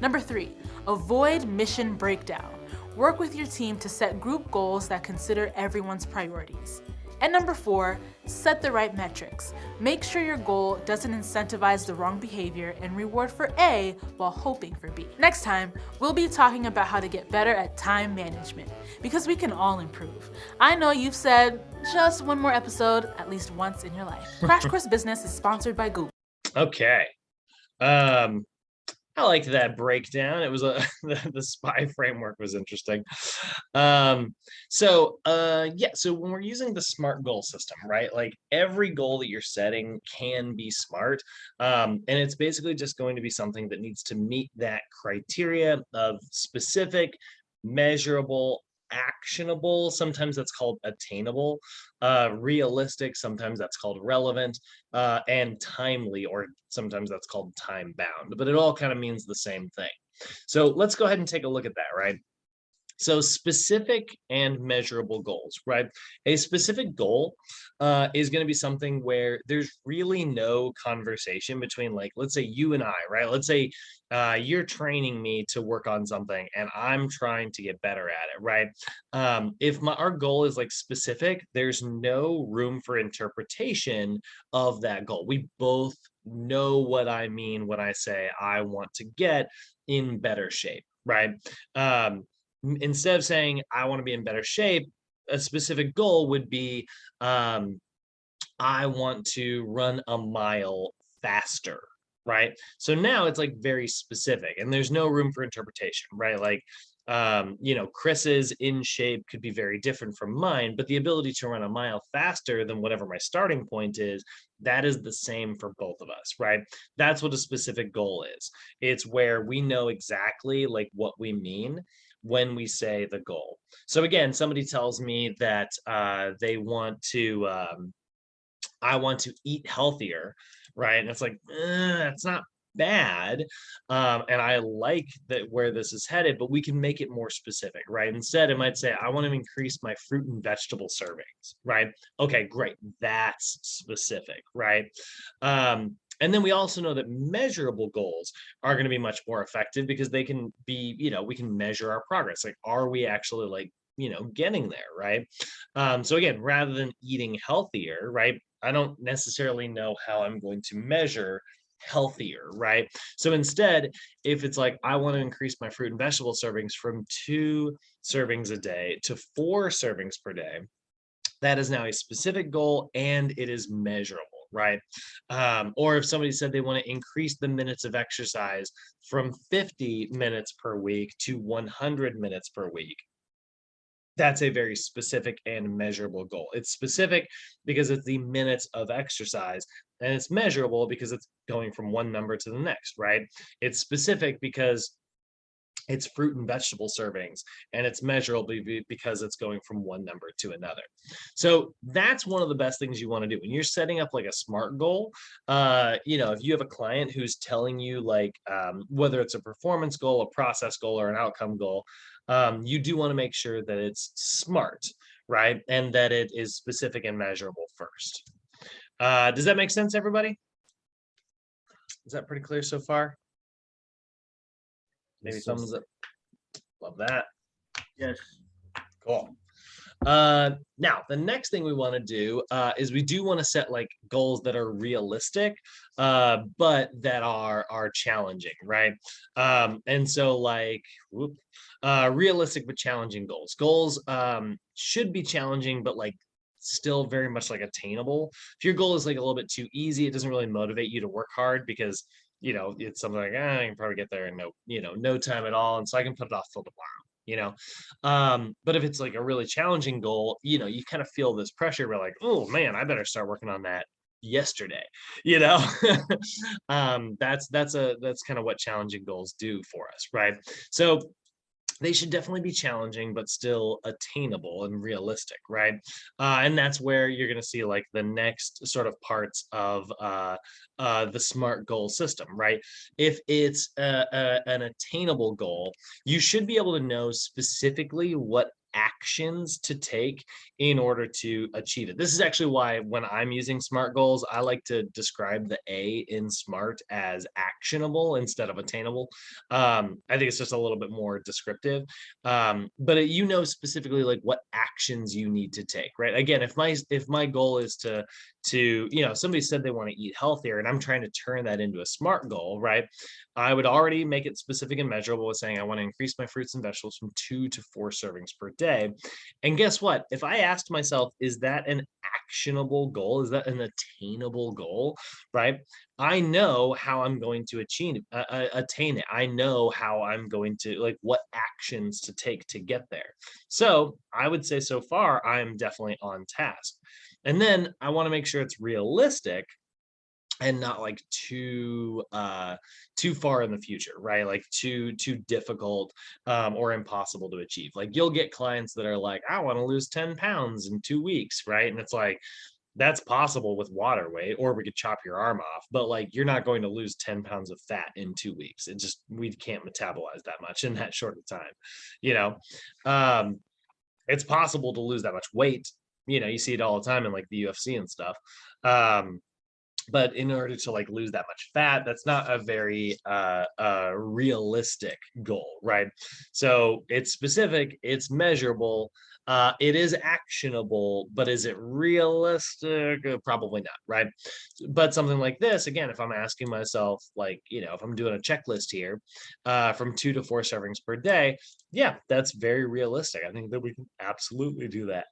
Number 3, avoid mission breakdown. Work with your team to set group goals that consider everyone's priorities. And number 4, set the right metrics. Make sure your goal doesn't incentivize the wrong behavior and reward for A while hoping for B. Next time, we'll be talking about how to get better at time management, because we can all improve. I know you've said just one more episode at least once in your life. Crash Course Business is sponsored by Google. Okay. I liked that breakdown. It was the SPY framework was interesting. So when we're using the SMART goal system, right? Like every goal that you're setting can be SMART. And it's basically just going to be something that needs to meet that criteria of specific, measurable, actionable, sometimes that's called attainable, realistic, sometimes that's called relevant, and timely, or sometimes that's called time bound, but it all kind of means the same thing. So let's go ahead and take a look at that, right? So specific and measurable goals, right? A specific goal is going to be something where there's really no conversation between, like, let's say you and I, right? Let's say you're training me to work on something and I'm trying to get better at it, right? If our goal is like specific, there's no room for interpretation of that goal. We both know what I mean when I say I want to get in better shape, right? Instead of saying I want to be in better shape, a specific goal would be I want to run a mile faster, right? So now it's like very specific and there's no room for interpretation, right? Like Chris's in shape could be very different from mine, but the ability to run a mile faster than whatever my starting point is, that is the same for both of us, right? That's what a specific goal is. It's where we know exactly like what we mean, when we say the goal. So again, somebody tells me that they want to, I want to eat healthier, right? And it's like, it's not bad. And I like that where this is headed, but we can make it more specific, right? Instead, it might say, I want to increase my fruit and vegetable servings, right? Okay, great. That's specific, right? And then we also know that measurable goals are going to be much more effective because they can be, we can measure our progress. Like, are we actually like, getting there, right? So again, rather than eating healthier, right? I don't necessarily know how I'm going to measure healthier, right? So instead, if it's like, I want to increase my fruit and vegetable servings from 2 servings a day to 4 servings per day, that is now a specific goal and it is measurable, right? Or if somebody said they want to increase the minutes of exercise from 50 minutes per week to 100 minutes per week, that's a very specific and measurable goal. It's specific because it's the minutes of exercise, and it's measurable because it's going from one number to the next, right? It's specific because it's fruit and vegetable servings, and it's measurable because it's going from one number to another. So that's one of the best things you want to do when you're setting up like a SMART goal. If you have a client who's telling you like whether it's a performance goal, a process goal, or an outcome goal, you do want to make sure that it's SMART, right? And that it is specific and measurable first. Does that make sense, everybody? Is that pretty clear so far? Maybe thumbs up. Love that. Yes. Cool. Now, the next thing we want to do is we do want to set like goals that are realistic, but that are challenging, right? And so like, realistic but challenging goals. Goals should be challenging, but like still very much like attainable. If your goal is like a little bit too easy, it doesn't really motivate you to work hard because it's something like, I can probably get there in no time at all. And so I can put it off till tomorrow. But if it's like a really challenging goal, you kind of feel this pressure. We're like, oh man, I better start working on that yesterday. That's kind of what challenging goals do for us, right? So they should definitely be challenging, but still attainable and realistic, right? And that's where you're going to see like the next sort of parts of the SMART goal system, right? If it's an attainable goal, you should be able to know specifically what actions to take in order to achieve it. This is actually why when I'm using SMART goals, I like to describe the A in SMART as actionable instead of attainable. I think it's just a little bit more descriptive. But specifically like what actions you need to take, right? Again, if my goal is to somebody said they want to eat healthier and I'm trying to turn that into a SMART goal, right? I would already make it specific and measurable with saying I want to increase my fruits and vegetables from 2 to 4 servings per day. And guess what? If I asked myself, is that an actionable goal? Is that an attainable goal? Right? I know how I'm going to attain it. I know how I'm going to like what actions to take to get there. So I would say so far, I'm definitely on task. And then I want to make sure it's realistic and not like too far in the future, right? Like too difficult or impossible to achieve. Like you'll get clients that are like, I want to lose 10 pounds in 2 weeks, right? And it's like, that's possible with water weight, or we could chop your arm off, but like you're not going to lose 10 pounds of fat in 2 weeks. We can't metabolize that much in that short of time. It's possible to lose that much weight. You see it all the time in like the UFC and stuff. But in order to like lose that much fat, that's not a very realistic goal, right? So it's specific, it's measurable, it is actionable, but is it realistic? Probably not, right? But something like this, again, if I'm asking myself, like, if I'm doing a checklist here, from 2 to 4 servings per day, yeah, that's very realistic. I think that we can absolutely do that.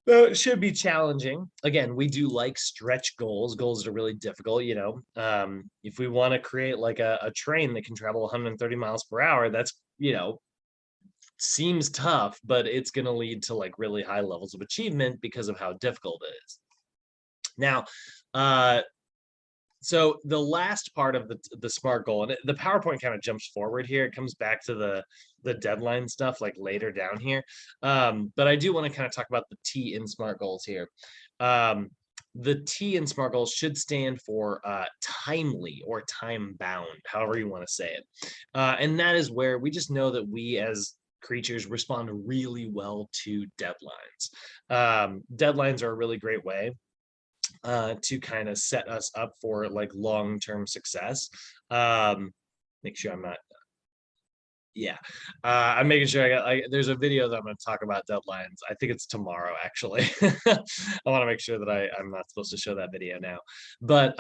It should be challenging. Again, we do like stretch goals that are really difficult. If we want to create like a train that can travel 130 miles per hour, that's, seems tough, but it's going to lead to like really high levels of achievement because of how difficult it is. Now, So the last part of the SMART goal, and the PowerPoint kind of jumps forward here. It comes back to the deadline stuff like later down here. But I do want to kind of talk about the T in SMART goals here. Um, the T in SMART goals should stand for timely or time bound, however you want to say it. And that is where we just know that we as creatures respond really well to deadlines. Deadlines are a really great way to kind of set us up for like long-term success. Make sure I'm not, yeah. I'm making sure there's a video that I'm going to talk about deadlines. I think it's tomorrow, actually. I want to make sure that I'm not supposed to show that video now. But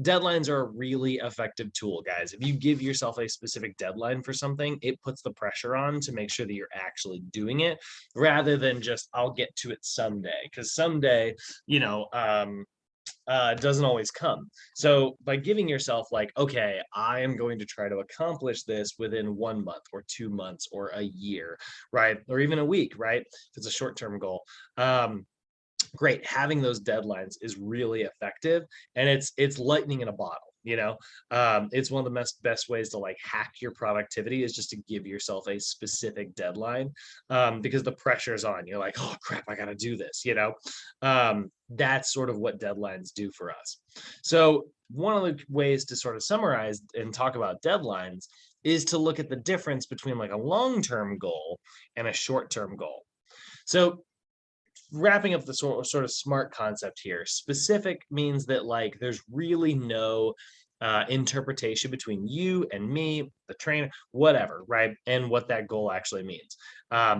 deadlines are a really effective tool, guys. If you give yourself a specific deadline for something, it puts the pressure on to make sure that you're actually doing it rather than just, I'll get to it someday. Because someday, you know, doesn't always come. So by giving yourself like, okay, I am going to try to accomplish this within 1 month or 2 months or a year, right? Or even a week, right? If it's a short-term goal. Great. Having those deadlines is really effective, and it's lightning in a bottle. It's one of the best ways to like hack your productivity is just to give yourself a specific deadline, because the pressure's on. You're like, oh crap, I got to do this. That's sort of what deadlines do for us. So one of the ways to sort of summarize and talk about deadlines is to look at the difference between like a long-term goal and a short-term goal. So wrapping up the sort of SMART concept here, specific means that like there's really no interpretation between you and me, the trainer, whatever, right? And what that goal actually means.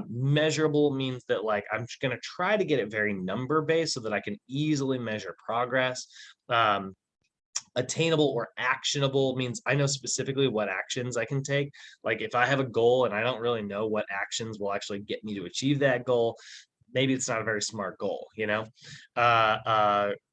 Measurable means that like I'm just going to try to get it very number based so that I can easily measure progress. Attainable or actionable means I know specifically what actions I can take. Like if I have a goal and I don't really know what actions will actually get me to achieve that goal, maybe it's not a very smart goal.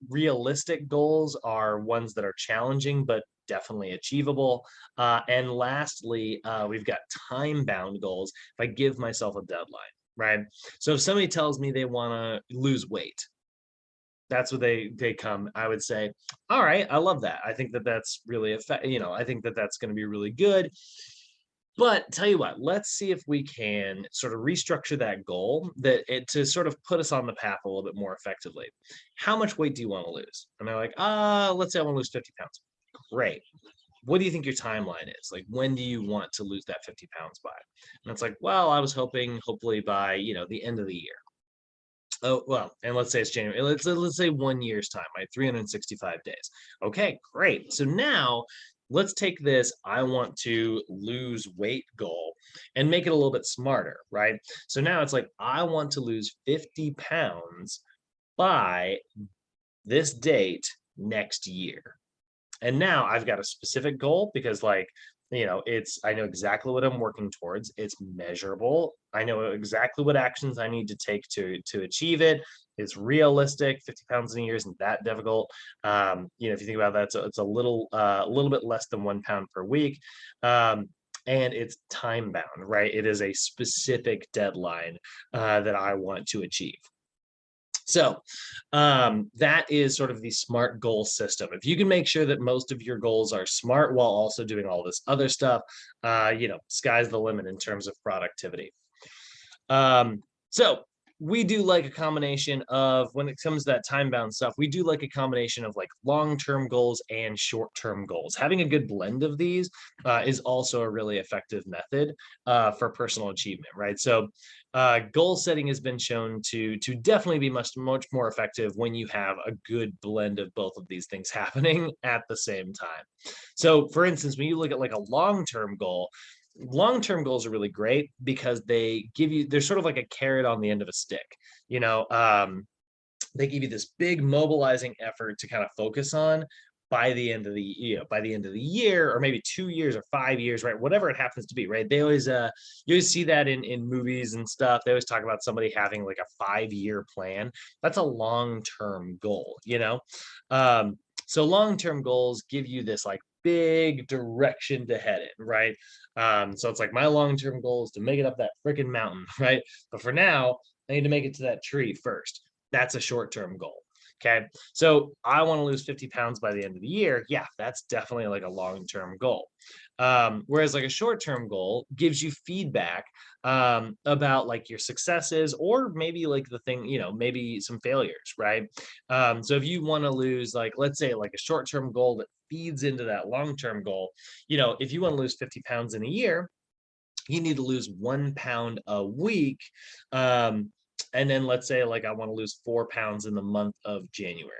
Realistic goals are ones that are challenging but definitely achievable. And lastly, we've got time bound goals. If I give myself a deadline, right? So if somebody tells me they want to lose weight, that's what they come. I would say, all right, I love that. I think that that's really I think that that's going to be really good. But tell you what, let's see if we can sort of restructure that goal to sort of put us on the path a little bit more effectively. How much weight do you want to lose? And they're like, let's say I want to lose 50 pounds. Great. What do you think your timeline is? Like, when do you want to lose that 50 pounds by? And it's like, well, I was hoping hopefully by, the end of the year. Oh, well, and let's say it's January. Let's say 1 year's time, right? 365 days. Okay, great. So now let's take this I want to lose weight goal and make it a little bit smarter, right? So now it's like I want to lose 50 pounds by this date next year. And now I've got a specific goal because like I know exactly what I'm working towards. It's measurable. I know exactly what actions I need to take to achieve it. It's realistic. 50 pounds in a year isn't that difficult. If you think about that, it's a little bit less than 1 pound per week. And it's time bound, right? It is a specific deadline that I want to achieve. So that is sort of the SMART goal system. If you can make sure that most of your goals are SMART while also doing all this other stuff, sky's the limit in terms of productivity. So we do like a combination of, when it comes to that time-bound stuff, we do like a combination of like long-term goals and short-term goals. Having a good blend of these is also a really effective method for personal achievement, right? So goal setting has been shown to definitely be much more effective when you have a good blend of both of these things happening at the same time. So for instance, when you look at like a long-term goal, long-term goals are really great because they're sort of like a carrot on the end of a stick. They give you this big mobilizing effort to kind of focus on by the end of the year, or maybe 2 years or 5 years, right? Whatever it happens to be, right? They always you always see that in movies and stuff. They always talk about somebody having like a 5-year plan. That's a long-term goal. So long-term goals give you this like big direction to head in, right? So it's like my long-term goal is to make it up that freaking mountain, right? But for now, I need to make it to that tree first. That's a short-term goal. Okay. So I want to lose 50 pounds by the end of the year. Yeah, that's definitely like a long-term goal. Whereas like a short-term goal gives you feedback about like your successes or maybe like the thing, maybe some failures, right? So if you want to lose, like, let's say like a short-term goal that feeds into that long-term goal, if you want to lose 50 pounds in a year, you need to lose 1 pound a week. And then let's say like I want to lose 4 pounds in the month of January.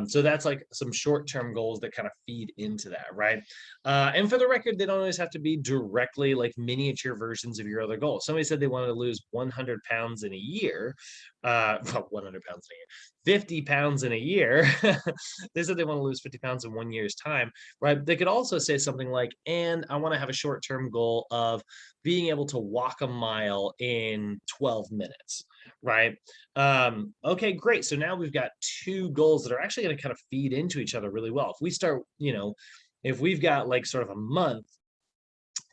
So that's like some short-term goals that kind of feed into that, right? And for the record, they don't always have to be directly like miniature versions of your other goals. Somebody said they wanted to lose 100 pounds in a year. Well, 100 pounds in a year, 50 pounds in a year. They said they want to lose 50 pounds in 1 year's time, right? They could also say something like, and I want to have a short-term goal of being able to walk a mile in 12 minutes, right? Okay, great. So now we've got two goals that are actually going to kind of feed into each other really well. If we start, if we've got like sort of a month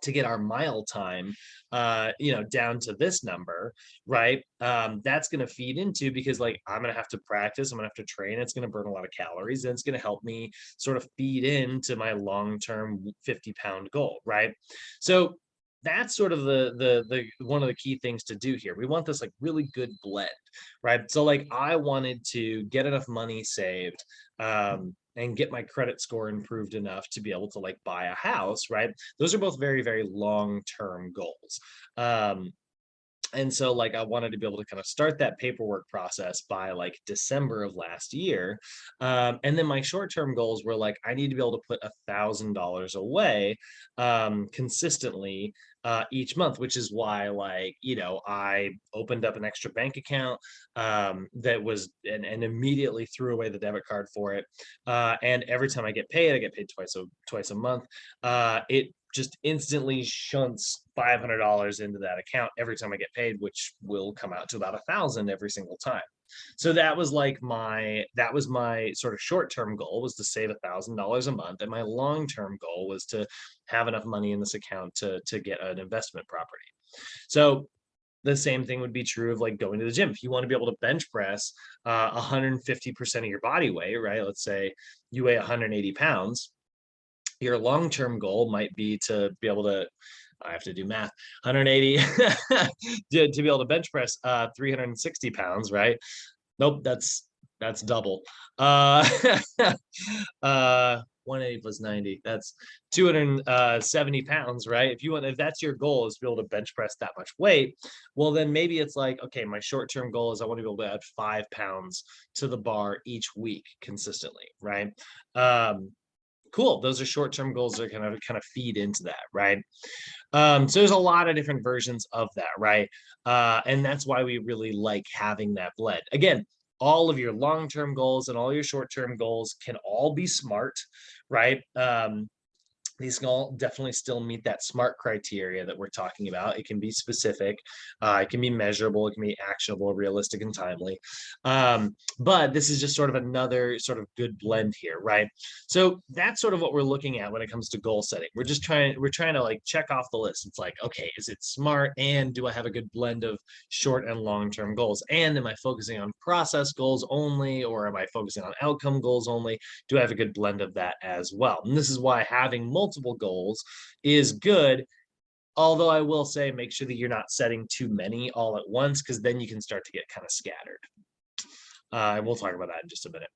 to get our mile time down to this number, right? That's going to feed into, because like I'm going to have to practice, I'm going to have to train, it's going to burn a lot of calories, and it's going to help me sort of feed into my long-term 50-pound goal, right? So that's sort of the one of the key things to do here. We want this like really good blend, right? So like I wanted to get enough money saved and get my credit score improved enough to be able to like buy a house, right? Those are both very, very long-term goals. And so like I wanted to be able to kind of start that paperwork process by like December of last year. And then my short-term goals were like, I need to be able to put $1,000 away consistently each month, which is why like, I opened up an extra bank account that was, and immediately threw away the debit card for it. And every time I get paid twice a month. It just instantly shunts $500 into that account every time I get paid, which will come out to about 1,000 every single time. So that was my sort of short-term goal, was to save $1,000 a month, and my long-term goal was to have enough money in this account to get an investment property. So the same thing would be true of like going to the gym. If you want to be able to bench press 150% of your body weight, right? Let's say you weigh 180 pounds. Your long-term goal might be to be able to, I have to do math, 180 to be able to bench press 360 pounds, right? Nope, that's double. 180 plus 90, that's 270 pounds, right? If that's your goal, is to be able to bench press that much weight, well, then maybe it's like, okay, my short-term goal is I want to be able to add 5 pounds to the bar each week consistently, right? Cool. Those are short-term goals that kind of feed into that, right? So there's a lot of different versions of that, right? And that's why we really like having that blend. Again, all of your long-term goals and all your short-term goals can all be SMART, right? These can all definitely still meet that SMART criteria that we're talking about. It can be specific, it can be measurable, it can be actionable, realistic, and timely. But this is just sort of another sort of good blend here, right? So that's sort of what we're looking at when it comes to goal setting. We're trying to like check off the list. It's like, okay, is it SMART, and do I have a good blend of short and long-term goals? And am I focusing on process goals only, or am I focusing on outcome goals only? Do I have a good blend of that as well? And this is why having multiple goals is good. Although I will say, make sure that you're not setting too many all at once, because then you can start to get kind of scattered. And we'll talk about that in just a minute.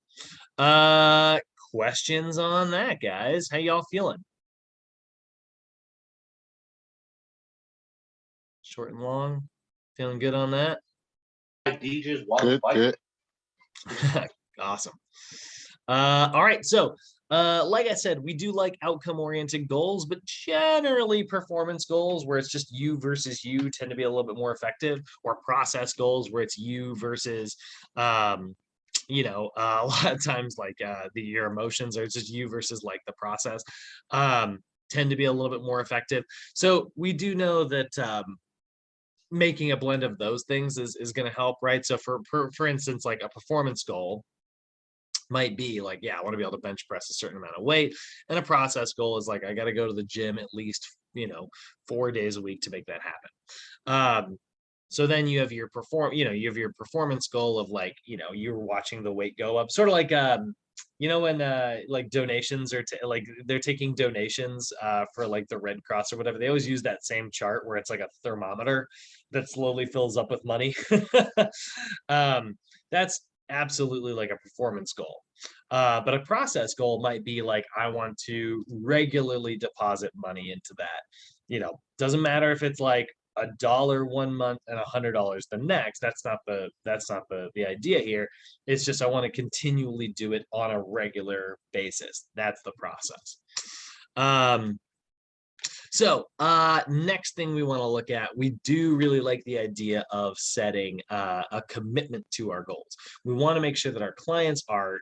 Questions on that, guys? How y'all feeling? Short and long? Feeling good on that? Good. Awesome. All right. So, like I said, we do like outcome-oriented goals, but generally performance goals where it's just you versus you tend to be a little bit more effective, or process goals where it's you versus, a lot of times like your emotions, or it's just you versus like the process, tend to be a little bit more effective. So we do know that making a blend of those things is going to help, right? So for instance, like a performance goal might be like, yeah, I want to be able to bench press a certain amount of weight, and a process goal is like, I got to go to the gym at least 4 days a week to make that happen. So then you have your you have your performance goal of like, you're watching the weight go up, sort of like when like donations are like they're taking donations for like the Red Cross or whatever. They always use that same chart where it's like a thermometer that slowly fills up with money. um, that's absolutely like a performance goal. But a process goal might be like, I want to regularly deposit money into that. Doesn't matter if it's like $1 1 month and $100 the next. That's not the idea here. It's just I want to continually do it on a regular basis. That's the process. Um, so next thing we want to look at, we do really like the idea of setting a commitment to our goals. We want to make sure that our clients are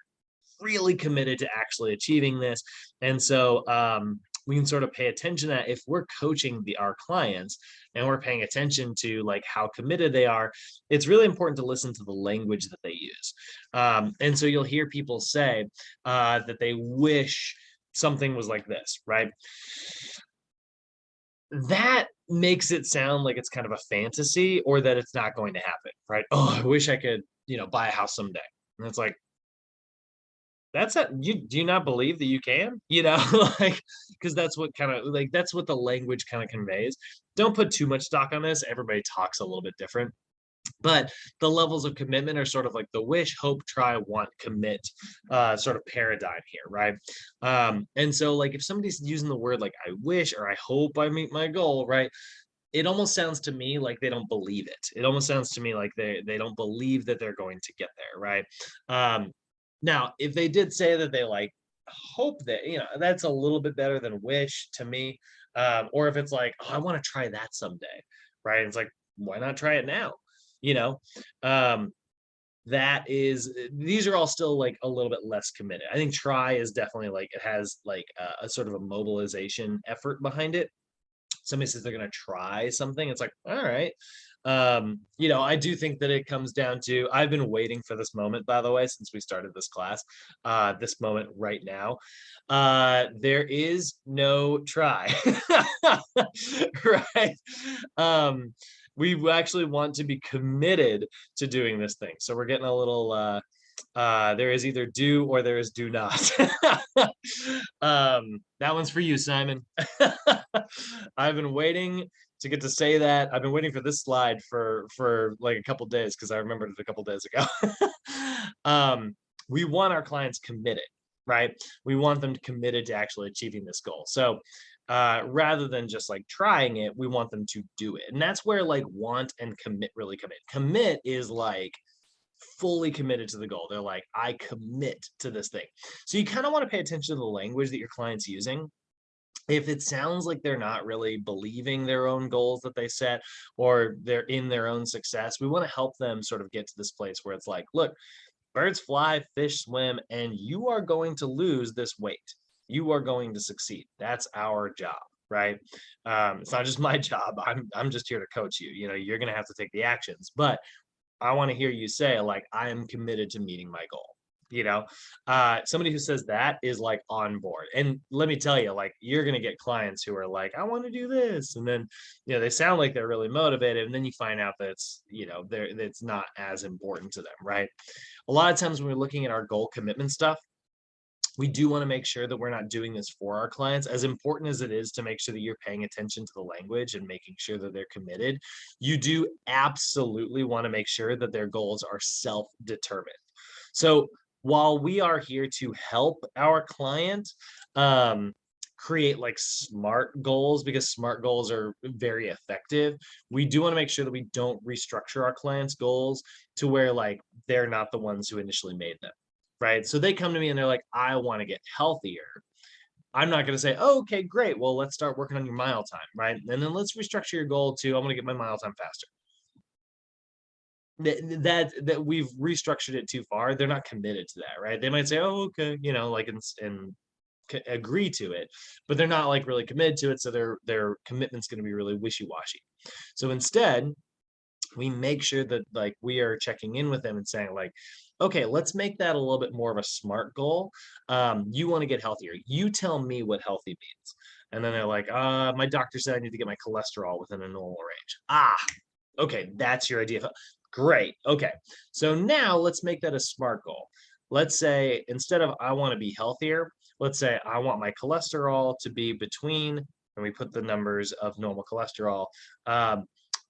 really committed to actually achieving this. And so we can sort of pay attention to that if we're coaching our clients and we're paying attention to like how committed they are. It's really important to listen to the language that they use. And so you'll hear people say that they wish something was like this, right? That makes it sound like it's kind of a fantasy or that it's not going to happen, right? Oh, I wish I could, buy a house someday. And it's like, do you not believe that you can? Like, because that's what kind of like that's what the language kind of conveys. Don't put too much stock on this. Everybody talks a little bit different. But the levels of commitment are sort of like the wish, hope, try, want, commit sort of paradigm here, right? And so like if somebody's using the word like I wish or I hope I meet my goal, right? It almost sounds to me like they don't believe it. It almost sounds to me like they don't believe that they're going to get there, right? Um, Now, if they did say that they like hope that, that's a little bit better than wish to me. Or if it's like, oh, I want to try that someday, right? It's like, why not try it now? You know, um, these are all still like a little bit less committed. I think try is definitely like it has like a sort of a mobilization effort behind it. Somebody says they're going to try something, it's like, all right. I do think that it comes down to, I've been waiting for this moment, by the way, since we started this class, this moment right now. There is no try. Right. um we actually want to be committed to doing this thing, so we're getting a little there is either do or there is do not. That one's for you, Simon. I've been waiting to get to say that. I've been waiting for this slide for like a couple days because I remembered it a couple days ago. We want our clients committed, right? We want them committed to actually achieving this goal. So rather than just like trying it, we want them to do it. And that's where like want and commit really come in. Commit is like fully committed to the goal. They're like, I commit to this thing. So you kind of want to pay attention to the language that your client's using. If it sounds like they're not really believing their own goals that they set or they're in their own success, we want to help them sort of get to this place where it's like, look, birds fly, fish swim, and you are going to lose this weight. You are going to succeed. That's our job, right? It's not just my job. I'm just here to coach you. You're going to have to take the actions, but I want to hear you say like, I am committed to meeting my goal. Somebody who says that is like on board. And let me tell you, like, you're going to get clients who are like, I want to do this. And then, they sound like they're really motivated. And then you find out that it's not as important to them. Right. A lot of times when we're looking at our goal commitment stuff, we do want to make sure that we're not doing this for our clients. As important as it is to make sure that you're paying attention to the language and making sure that they're committed, you do absolutely want to make sure that their goals are self-determined. So while we are here to help our client create like smart goals, because smart goals are very effective, we do want to make sure that we don't restructure our clients' goals to where like they're not the ones who initially made them. Right. So they come to me and they're like, I want to get healthier. I'm not going to say, oh, okay, great. Well, let's start working on your mile time. Right. And then let's restructure your goal to, I'm going to get my mile time faster. That we've restructured it too far. They're not committed to that. Right. They might say, oh, okay, like, and agree to it, but they're not like really committed to it. So their commitment's going to be really wishy-washy. So instead, we make sure that like we are checking in with them and saying like, okay, let's make that a little bit more of a smart goal. You want to get healthier, you tell me what healthy means. And then they're like, my doctor said I need to get my cholesterol within a normal range. Okay, that's your idea. Great. Okay. So now let's make that a SMART goal. Let's say instead of I want to be healthier, let's say I want my cholesterol to be between, and we put the numbers of normal cholesterol um,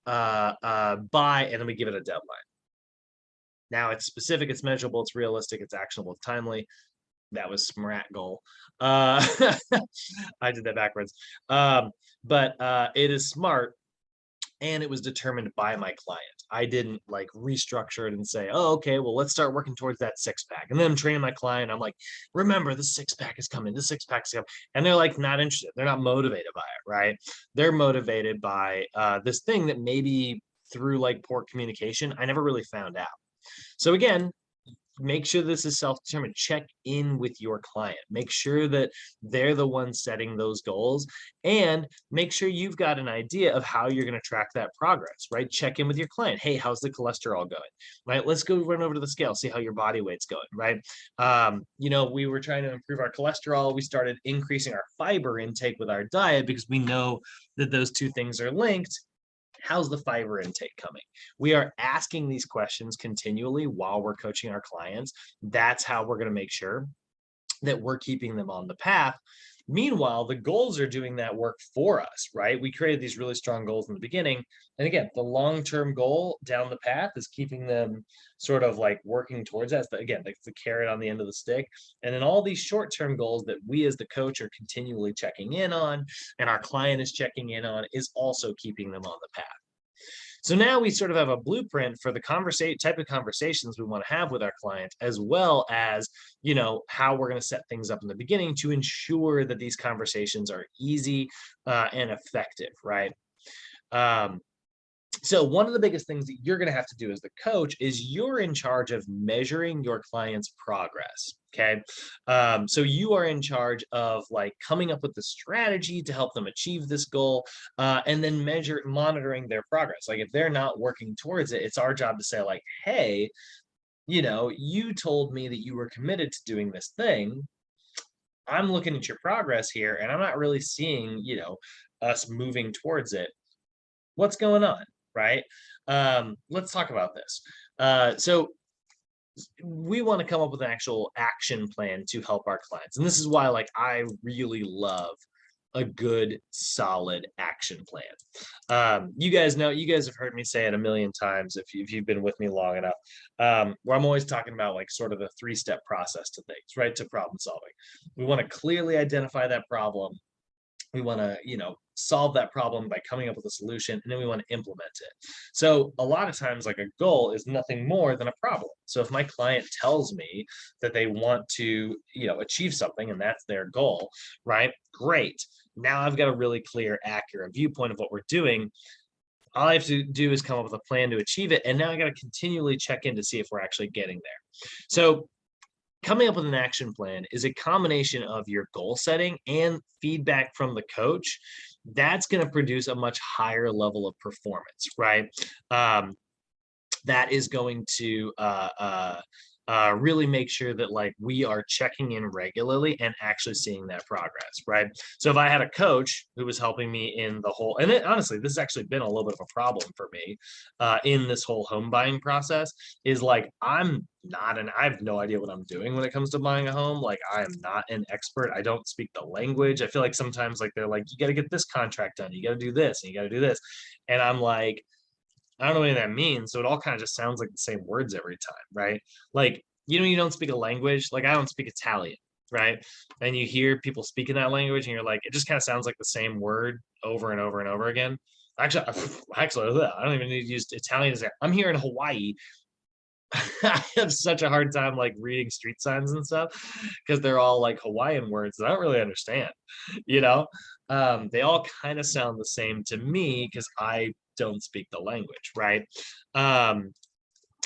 by, and then we give it a deadline. Now it's specific, it's measurable, it's realistic, it's actionable, it's timely. That was SMART goal. Uh, I did that backwards. But it is smart and it was determined by my client. I didn't like restructure it and say, "Oh, okay, well, let's start working towards that six pack." And then I'm training my client. I'm like, "Remember, the six pack is coming. The six pack is coming," and they're like not interested. They're not motivated by it, right? They're motivated by this thing that maybe through like poor communication, I never really found out. So again, make sure this is self-determined. Check in with your client. Make sure that they're the ones setting those goals and make sure you've got an idea of how you're going to track that progress, right? Check in with your client. Hey, how's the cholesterol going? Right? Let's go run over to the scale, see how your body weight's going, right? We were trying to improve our cholesterol. We started increasing our fiber intake with our diet because we know that those two things are linked. How's the fiber intake coming? We are asking these questions continually while we're coaching our clients. That's how we're going to make sure that we're keeping them on the path. Meanwhile, the goals are doing that work for us, right? We created these really strong goals in the beginning. And again, the long-term goal down the path is keeping them sort of like working towards that. Again, the carrot on the end of the stick. And then all these short-term goals that we as the coach are continually checking in on and our client is checking in on is also keeping them on the path. So now we sort of have a blueprint for the conversation type of conversations we want to have with our clients, as well as, how we're going to set things up in the beginning to ensure that these conversations are easy and effective, right? Um, so one of the biggest things that you're going to have to do as the coach is you're in charge of measuring your client's progress. Okay. So you are in charge of like coming up with the strategy to help them achieve this goal, and then monitoring their progress. Like if they're not working towards it, it's our job to say like, hey, you told me that you were committed to doing this thing. I'm looking at your progress here and I'm not really seeing, us moving towards it. What's going on, right? Let's talk about this. So we want to come up with an actual action plan to help our clients, and this is why, like, I really love a good, solid action plan. You guys know, you guys have heard me say it a million times if you've been with me long enough. Where I'm always talking about like sort of the three-step process to things, right? To problem solving. We want to clearly identify that problem. We want to solve that problem by coming up with a solution, and then we want to implement it. So a lot of times like a goal is nothing more than a problem. So if my client tells me that they want to achieve something and that's their goal, right? Great. Now I've got a really clear, accurate viewpoint of what we're doing. All I have to do is come up with a plan to achieve it, and now I got to continually check in to see if we're actually getting there. So coming up with an action plan is a combination of your goal setting and feedback from the coach. That's going to produce a much higher level of performance, right? That is going to really make sure that like we are checking in regularly and actually seeing that progress, right? So if I had a coach who was helping me in the whole, and honestly, this has actually been a little bit of a problem for me in this whole home buying process, is like I have no idea what I'm doing when it comes to buying a home. Like I am not an expert. I don't speak the language. I feel like sometimes like they're like, you got to get this contract done. You got to do this and you got to do this. And I'm like, I don't know what that means. So it all kind of just sounds like the same words every time, right? Like, you don't speak a language. Like I don't speak Italian, right? And you hear people speaking that language, and you're like, it just kind of sounds like the same word over and over and over again. Actually, I don't even need to use Italian. I'm here in Hawaii. I have such a hard time like reading street signs and stuff because they're all like Hawaiian words that I don't really understand. You know, they all kind of sound the same to me because I don't speak the language, right? Um,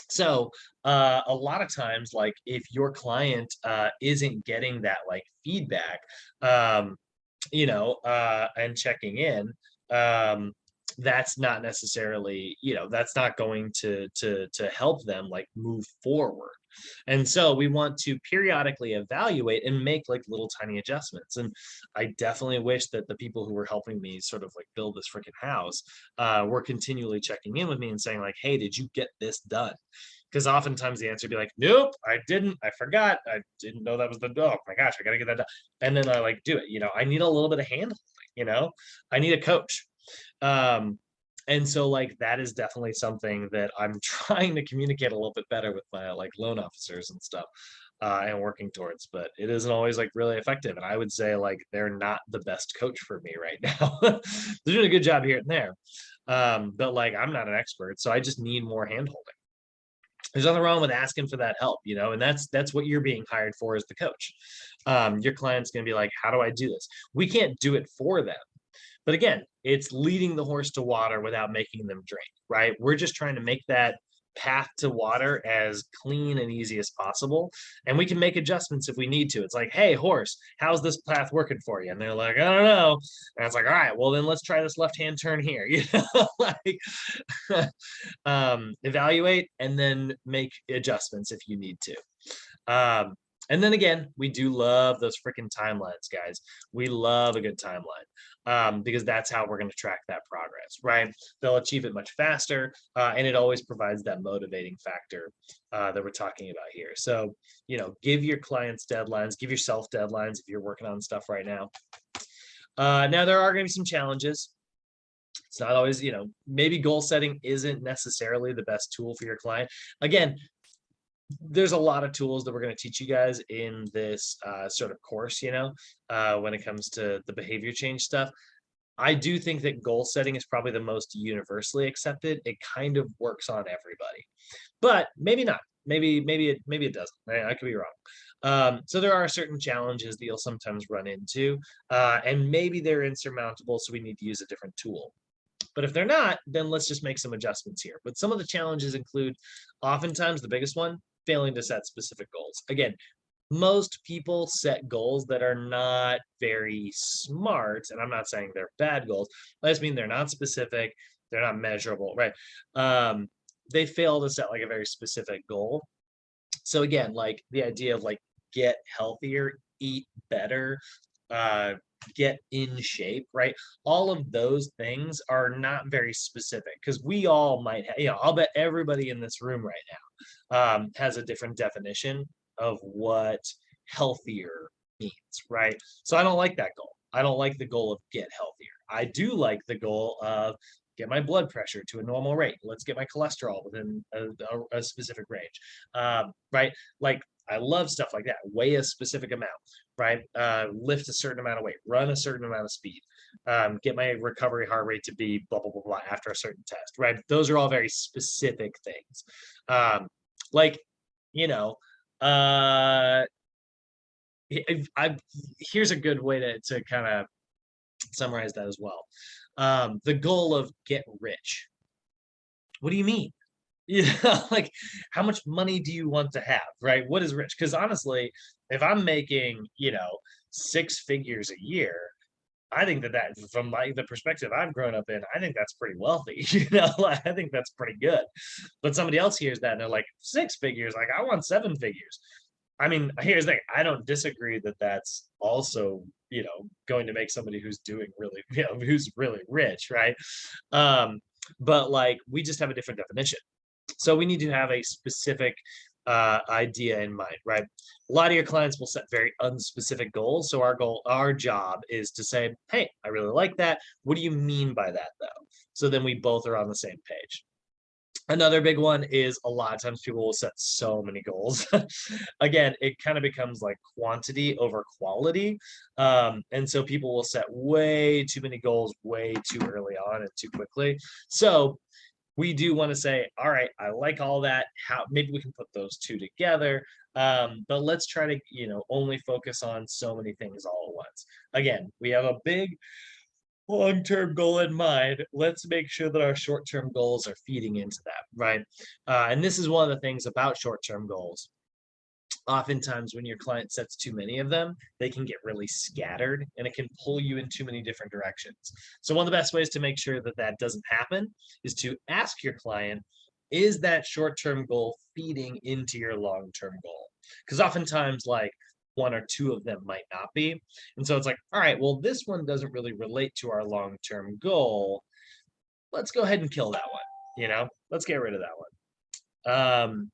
so a lot of times, like if your client isn't getting that like feedback, and checking in, um, that's not necessarily, that's not going to help them like move forward. And so we want to periodically evaluate and make like little tiny adjustments. And I definitely wish that the people who were helping me sort of like build this freaking house were continually checking in with me and saying like, hey, did you get this done? Because oftentimes the answer would be like, nope, I didn't. I forgot. I didn't know that was the, oh my gosh, I got to get that done. And then I like do it. I need a little bit of hand holding, I need a coach. And so like that is definitely something that I'm trying to communicate a little bit better with my like loan officers and stuff, and working towards, but it isn't always like really effective. And I would say like they're not the best coach for me right now. They're doing a good job here and there. But like I'm not an expert, so I just need more hand holding. There's nothing wrong with asking for that help, and that's what you're being hired for as the coach. Your client's going to be like, how do I do this? We can't do it for them. But again, it's leading the horse to water without making them drink, right? We're just trying to make that path to water as clean and easy as possible. And we can make adjustments if we need to. It's like, hey, horse, how's this path working for you? And they're like, I don't know. And it's like, all right, well, then let's try this left-hand turn here. Like evaluate and then make adjustments if you need to. And then again, we do love those freaking timelines, guys. We love a good timeline, because that's how we're going to track that progress, right? They'll achieve it much faster, and it always provides that motivating factor that we're talking about here. So, give your clients deadlines, give yourself deadlines if you're working on stuff right now. Now, there are going to be some challenges. It's not always, maybe goal setting isn't necessarily the best tool for your client. Again, there's a lot of tools that we're going to teach you guys in this sort of course, when it comes to the behavior change stuff. I do think that goal setting is probably the most universally accepted. It kind of works on everybody, but maybe not. Maybe it doesn't. I could be wrong. So there are certain challenges that you'll sometimes run into, and maybe they're insurmountable, so we need to use a different tool. But if they're not, then let's just make some adjustments here. But some of the challenges include, oftentimes the biggest one, failing to set specific goals. Again, most people set goals that are not very smart, and I'm not saying they're bad goals. I just mean they're not specific, they're not measurable, right? They fail to set like a very specific goal. So again, like the idea of like get healthier, eat better, get in shape, right? All of those things are not very specific, because we all might have, I'll bet everybody in this room right now has a different definition of what healthier means, right? So I don't like that goal. I don't like the goal of get healthier. I do like the goal of get my blood pressure to a normal rate. Let's get my cholesterol within a specific range, right? Like I love stuff like that. Weigh a specific amount, right? Lift a certain amount of weight, run a certain amount of speed, get my recovery heart rate to be blah, blah, blah, blah after a certain test, right? Those are all very specific things. Like, uh, here's a good way to kind of summarize that as well. The goal of get rich. What do you mean? Like how much money do you want to have, right? What is rich? Because honestly, if I'm making, 6 figures a year, I think that from the perspective I've grown up in, I think that's pretty wealthy. Like, I think that's pretty good. But somebody else hears that and they're like 6 figures, like I want 7 figures. I mean, here's the thing. I don't disagree that that's also, going to make somebody who's doing really, who's really rich, right? But like we just have a different definition. So we need to have a specific idea in mind, right? A lot of your clients will set very unspecific goals. So our job is to say, hey, I really like that. What do you mean by that though? So then we both are on the same page. Another big one is a lot of times people will set so many goals. Again, it kind of becomes like quantity over quality. And so people will set way too many goals way too early on and too quickly. So we do want to say, all right, I like all that. How maybe we can put those two together. But let's try to, only focus on so many things all at once. Again, we have a big long-term goal in mind. Let's make sure that our short-term goals are feeding into that, right? And this is one of the things about short-term goals. Oftentimes when your client sets too many of them, they can get really scattered and it can pull you in too many different directions. So one of the best ways to make sure that that doesn't happen is to ask your client, is that short-term goal feeding into your long-term goal? Because oftentimes like one or two of them might not be. And so it's like, all right, well, this one doesn't really relate to our long-term goal. Let's go ahead and kill that one. Let's get rid of that one.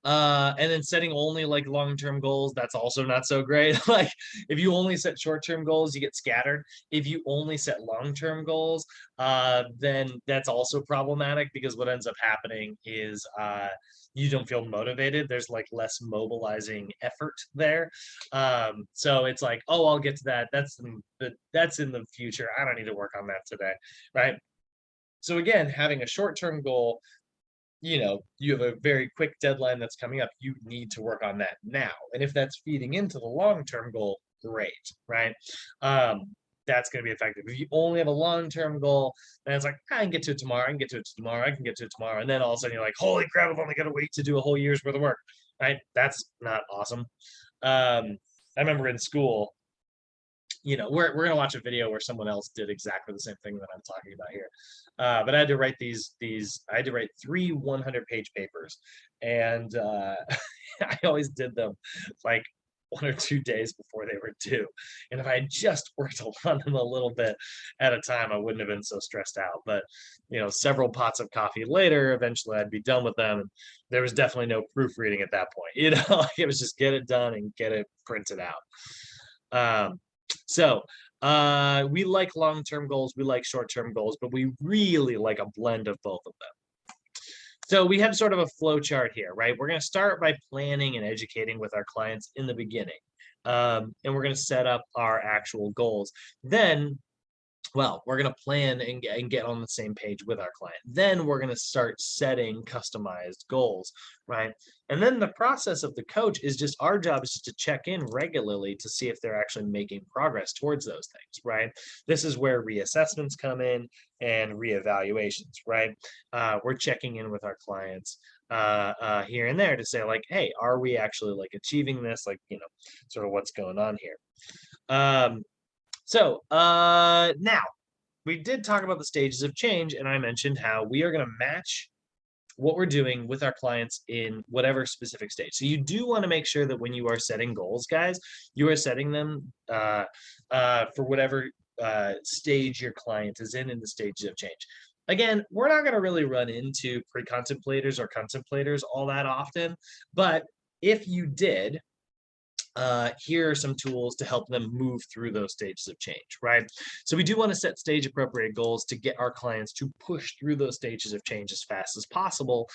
And then setting only like long-term goals, that's also not so great. Like if you only set short-term goals, you get scattered. If you only set long-term goals, then that's also problematic because what ends up happening is you don't feel motivated. There's like less mobilizing effort there. So it's like, oh, I'll get to that. That's in the future. I don't need to work on that today, right? So again, having a short-term goal, you have a very quick deadline that's coming up. You need to work on that now. And if that's feeding into the long-term goal, great, right? That's going to be effective. If you only have a long-term goal, then it's like, I can get to it tomorrow. I can get to it tomorrow. I can get to it tomorrow. And then all of a sudden you're like, holy crap, I've only got to wait to do a whole year's worth of work, right? That's not awesome. I remember in school, we're going to watch a video where someone else did exactly the same thing that I'm talking about here. But I had to write I had to write 3 100-page papers. And I always did them like 1 or 2 days before they were due. And if I had just worked on them a little bit at a time, I wouldn't have been so stressed out. But, several pots of coffee later, eventually I'd be done with them. And there was definitely no proofreading at that point. It was just get it done and get it printed out. So we like long-term goals, we like short-term goals, but we really like a blend of both of them. So we have sort of a flow chart here, right? We're going to start by planning and educating with our clients in the beginning. And we're going to set up our actual goals. Then, well, we're going to plan and get on the same page with our client. Then we're going to start setting customized goals, right? And then the process of the coach is just our job is just to check in regularly to see if they're actually making progress towards those things, right? This is where reassessments come in and reevaluations, right? We're checking in with our clients here and there to say like, hey, are we actually like achieving this? Like, sort of what's going on here. So now we did talk about the stages of change, and I mentioned how we are going to match what we're doing with our clients in whatever specific stage. So you do want to make sure that when you are setting goals, guys, you are setting them for whatever stage your client is in the stages of change. Again, we're not going to really run into pre-contemplators or contemplators all that often, but if you did, here are some tools to help them move through those stages of change, right? So we do want to set stage appropriate goals to get our clients to push through those stages of change as fast as possible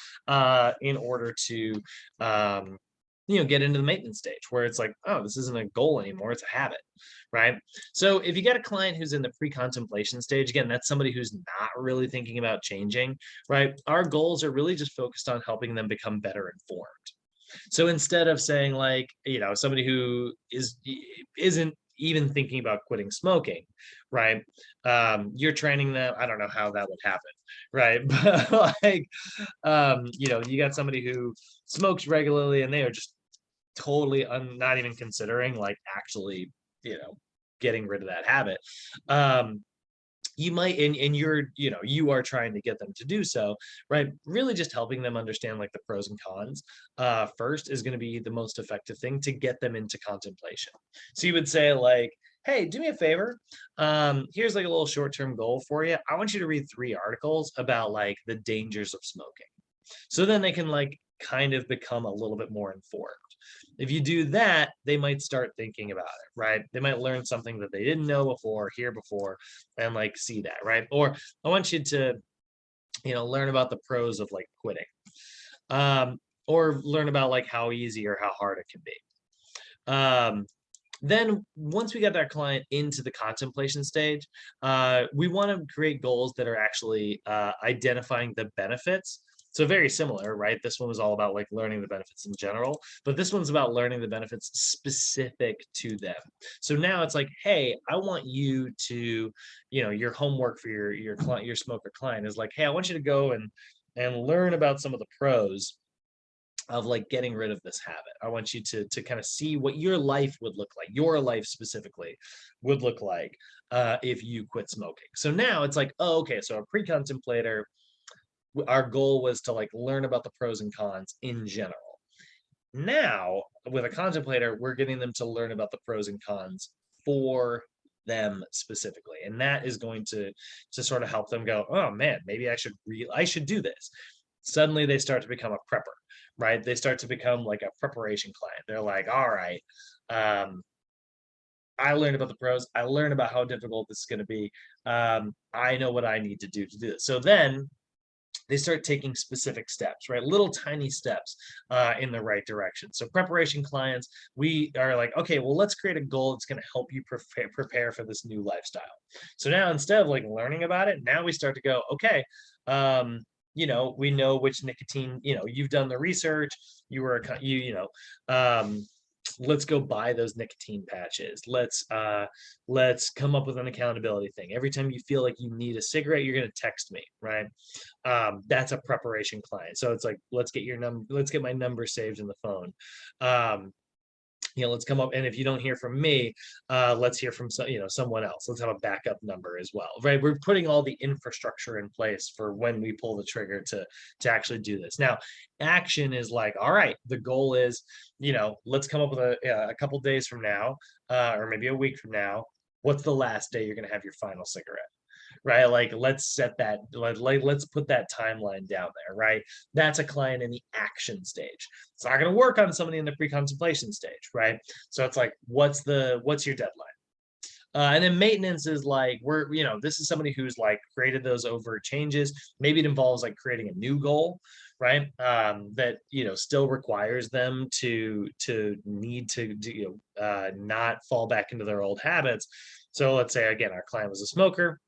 in order to get into the maintenance stage where it's like, oh, this isn't a goal anymore, it's a habit, right? So if you get a client who's in the pre-contemplation stage, again, that's somebody who's not really thinking about changing, right? Our goals are really just focused on helping them become better informed. So instead of saying like, somebody who isn't even thinking about quitting smoking, right? You're training them. I don't know how that would happen, right? But like, you got somebody who smokes regularly and they are just totally not even considering like actually, getting rid of that habit. You might and you're you are trying to get them to do so, right? Really just helping them understand like the pros and cons first is going to be the most effective thing to get them into contemplation. So you would say like, hey, do me a favor, here's like a little short-term goal for you. I want you to read 3 articles about like the dangers of smoking, so then they can like kind of become a little bit more informed. If you do that, they might start thinking about it, right? They might learn something that they didn't know before, hear before, and like see that, right? Or I want you to, learn about the pros of like quitting, or learn about like how easy or how hard it can be. Then once we get that client into the contemplation stage, we want to create goals that are actually identifying the benefits. So very similar, right? This one was all about like learning the benefits in general, but this one's about learning the benefits specific to them. So now it's like, hey, I want you to, your homework for your client, your smoker client is like, hey, I want you to go and learn about some of the pros of like getting rid of this habit. I want you to kind of see what your life would look like, your life specifically would look like if you quit smoking. So now it's like, oh, okay, so a pre-contemplator, our goal was to like learn about the pros and cons in general. Now, with a contemplator, we're getting them to learn about the pros and cons for them specifically, and that is going to sort of help them go, oh man, maybe I should do this. Suddenly they start to become a prepper, right? They start to become like a preparation client. They're like, all right, um, I learned about the pros. I learned about how difficult this is going to be. I know what I need to do this. So then they start taking specific steps, right? Little tiny steps in the right direction. So preparation clients, we are like, okay, well, let's create a goal that's going to help you prepare for this new lifestyle. So now instead of like learning about it, now we start to go, okay, we know which nicotine, you've done the research, um, let's go buy those nicotine patches. Let's come up with an accountability thing. Every time you feel like you need a cigarette, you're going to text me, right? That's a preparation client. So it's like, let's get my number saved in the phone. Let's come up, and if you don't hear from me, let's hear from someone else. Let's have a backup number as well, right? We're putting all the infrastructure in place for when we pull the trigger to actually do this. Now, action is like, all right, the goal is, let's come up with a couple days from now, or maybe a week from now. What's the last day you're going to have your final cigarette? Right? Like, let's set that, let's put that timeline down there, right? That's a client in the action stage. It's not going to work on somebody in the pre-contemplation stage, right? So it's like, what's your deadline? And then maintenance is like, this is somebody who's like created those overt changes. Maybe it involves like creating a new goal, right? That, still requires them to need to not fall back into their old habits. So let's say, again, our client was a smoker.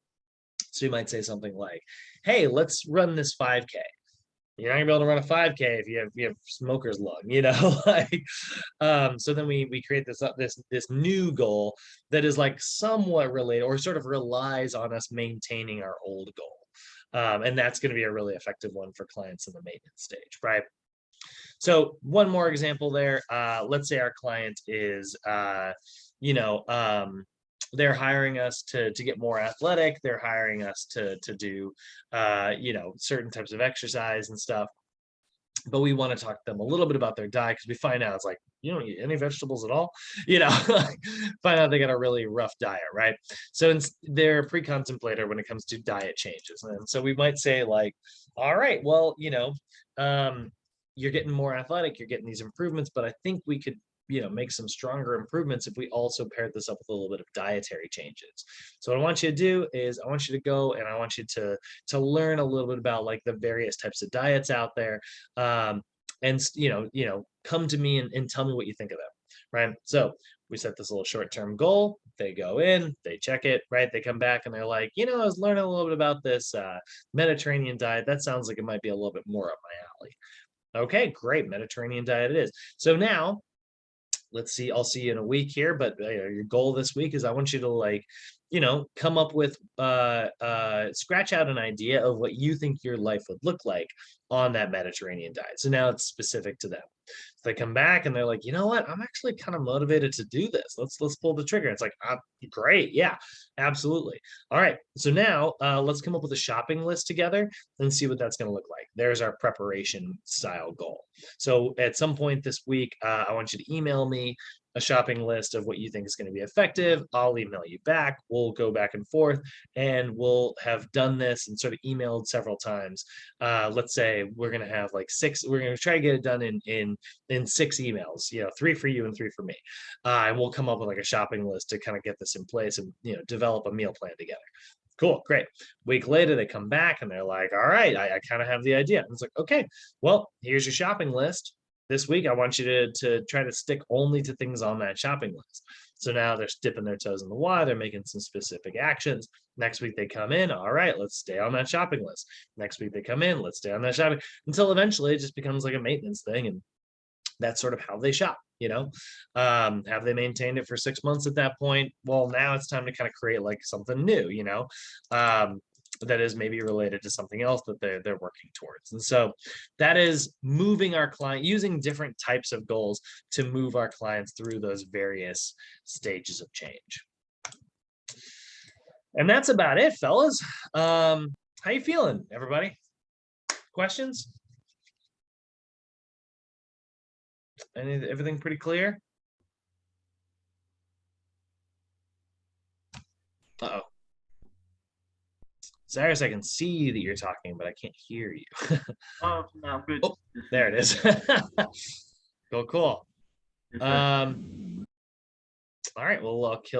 So you might say something like, hey, let's run this 5K. You're not gonna be able to run a 5K if you have smoker's lung, like. So then we create this new goal that is like somewhat related or sort of relies on us maintaining our old goal. And that's going to be a really effective one for clients in the maintenance stage, right? So one more example there. Let's say our client is, they're hiring us to get more athletic. They're hiring us to do, certain types of exercise and stuff. But we want to talk to them a little bit about their diet because we find out it's like, you don't eat any vegetables at all, find out they got a really rough diet, right? So they're a pre-contemplator when it comes to diet changes. And so we might say like, all right, well, you're getting more athletic, you're getting these improvements, but I think we could make some stronger improvements if we also paired this up with a little bit of dietary changes. So what I want you to do is I want you to go and I want you to learn a little bit about like the various types of diets out there, and come to me and tell me what you think of them, right? So we set this little short-term goal. They go in, they check it, right? They come back and they're like, I was learning a little bit about this Mediterranean diet. That sounds like it might be a little bit more up my alley. Okay, great. Mediterranean diet it is. So now let's see, I'll see you in a week here, but your goal this week is I want you to like, come up with, scratch out an idea of what you think your life would look like on that Mediterranean diet. So now it's specific to them. So they come back and they're like, you know what? I'm actually kind of motivated to do this. Let's pull the trigger. It's like, great. Yeah, absolutely. All right. So now let's come up with a shopping list together and see what that's going to look like. There's our preparation style goal. So at some point this week, I want you to email me a shopping list of what you think is going to be effective. I'll email you back. We'll go back and forth and we'll have done this and sort of emailed several times. Let's say we're going to have like we're going to try to get it done in 6 emails, 3 for you and 3 for me. And we'll come up with like a shopping list to kind of get this in place and, develop a meal plan together. Cool, great. Week later, they come back and they're like, all right, I kind of have the idea. And it's like, okay, well, here's your shopping list. This week, I want you to try to stick only to things on that shopping list. So now they're dipping their toes in the water. They're making some specific actions. Next week, they come in. All right, let's stay on that shopping list. Next week, they come in. Let's stay on that shopping until eventually it just becomes like a maintenance thing. And that's sort of how they shop. Have they maintained it for 6 months at that point? Well, now it's time to kind of create like something new. that is maybe related to something else that they're working towards. And so that is moving our client, using different types of goals to move our clients through those various stages of change. And that's about it, fellas. How you feeling, everybody? Questions? Everything pretty clear? Uh-oh. Cyrus, I can see that you're talking, but I can't hear you. Oh, no, I'm good. Oh, there it is. Cool. Yes, sir. All right, well, I'll kill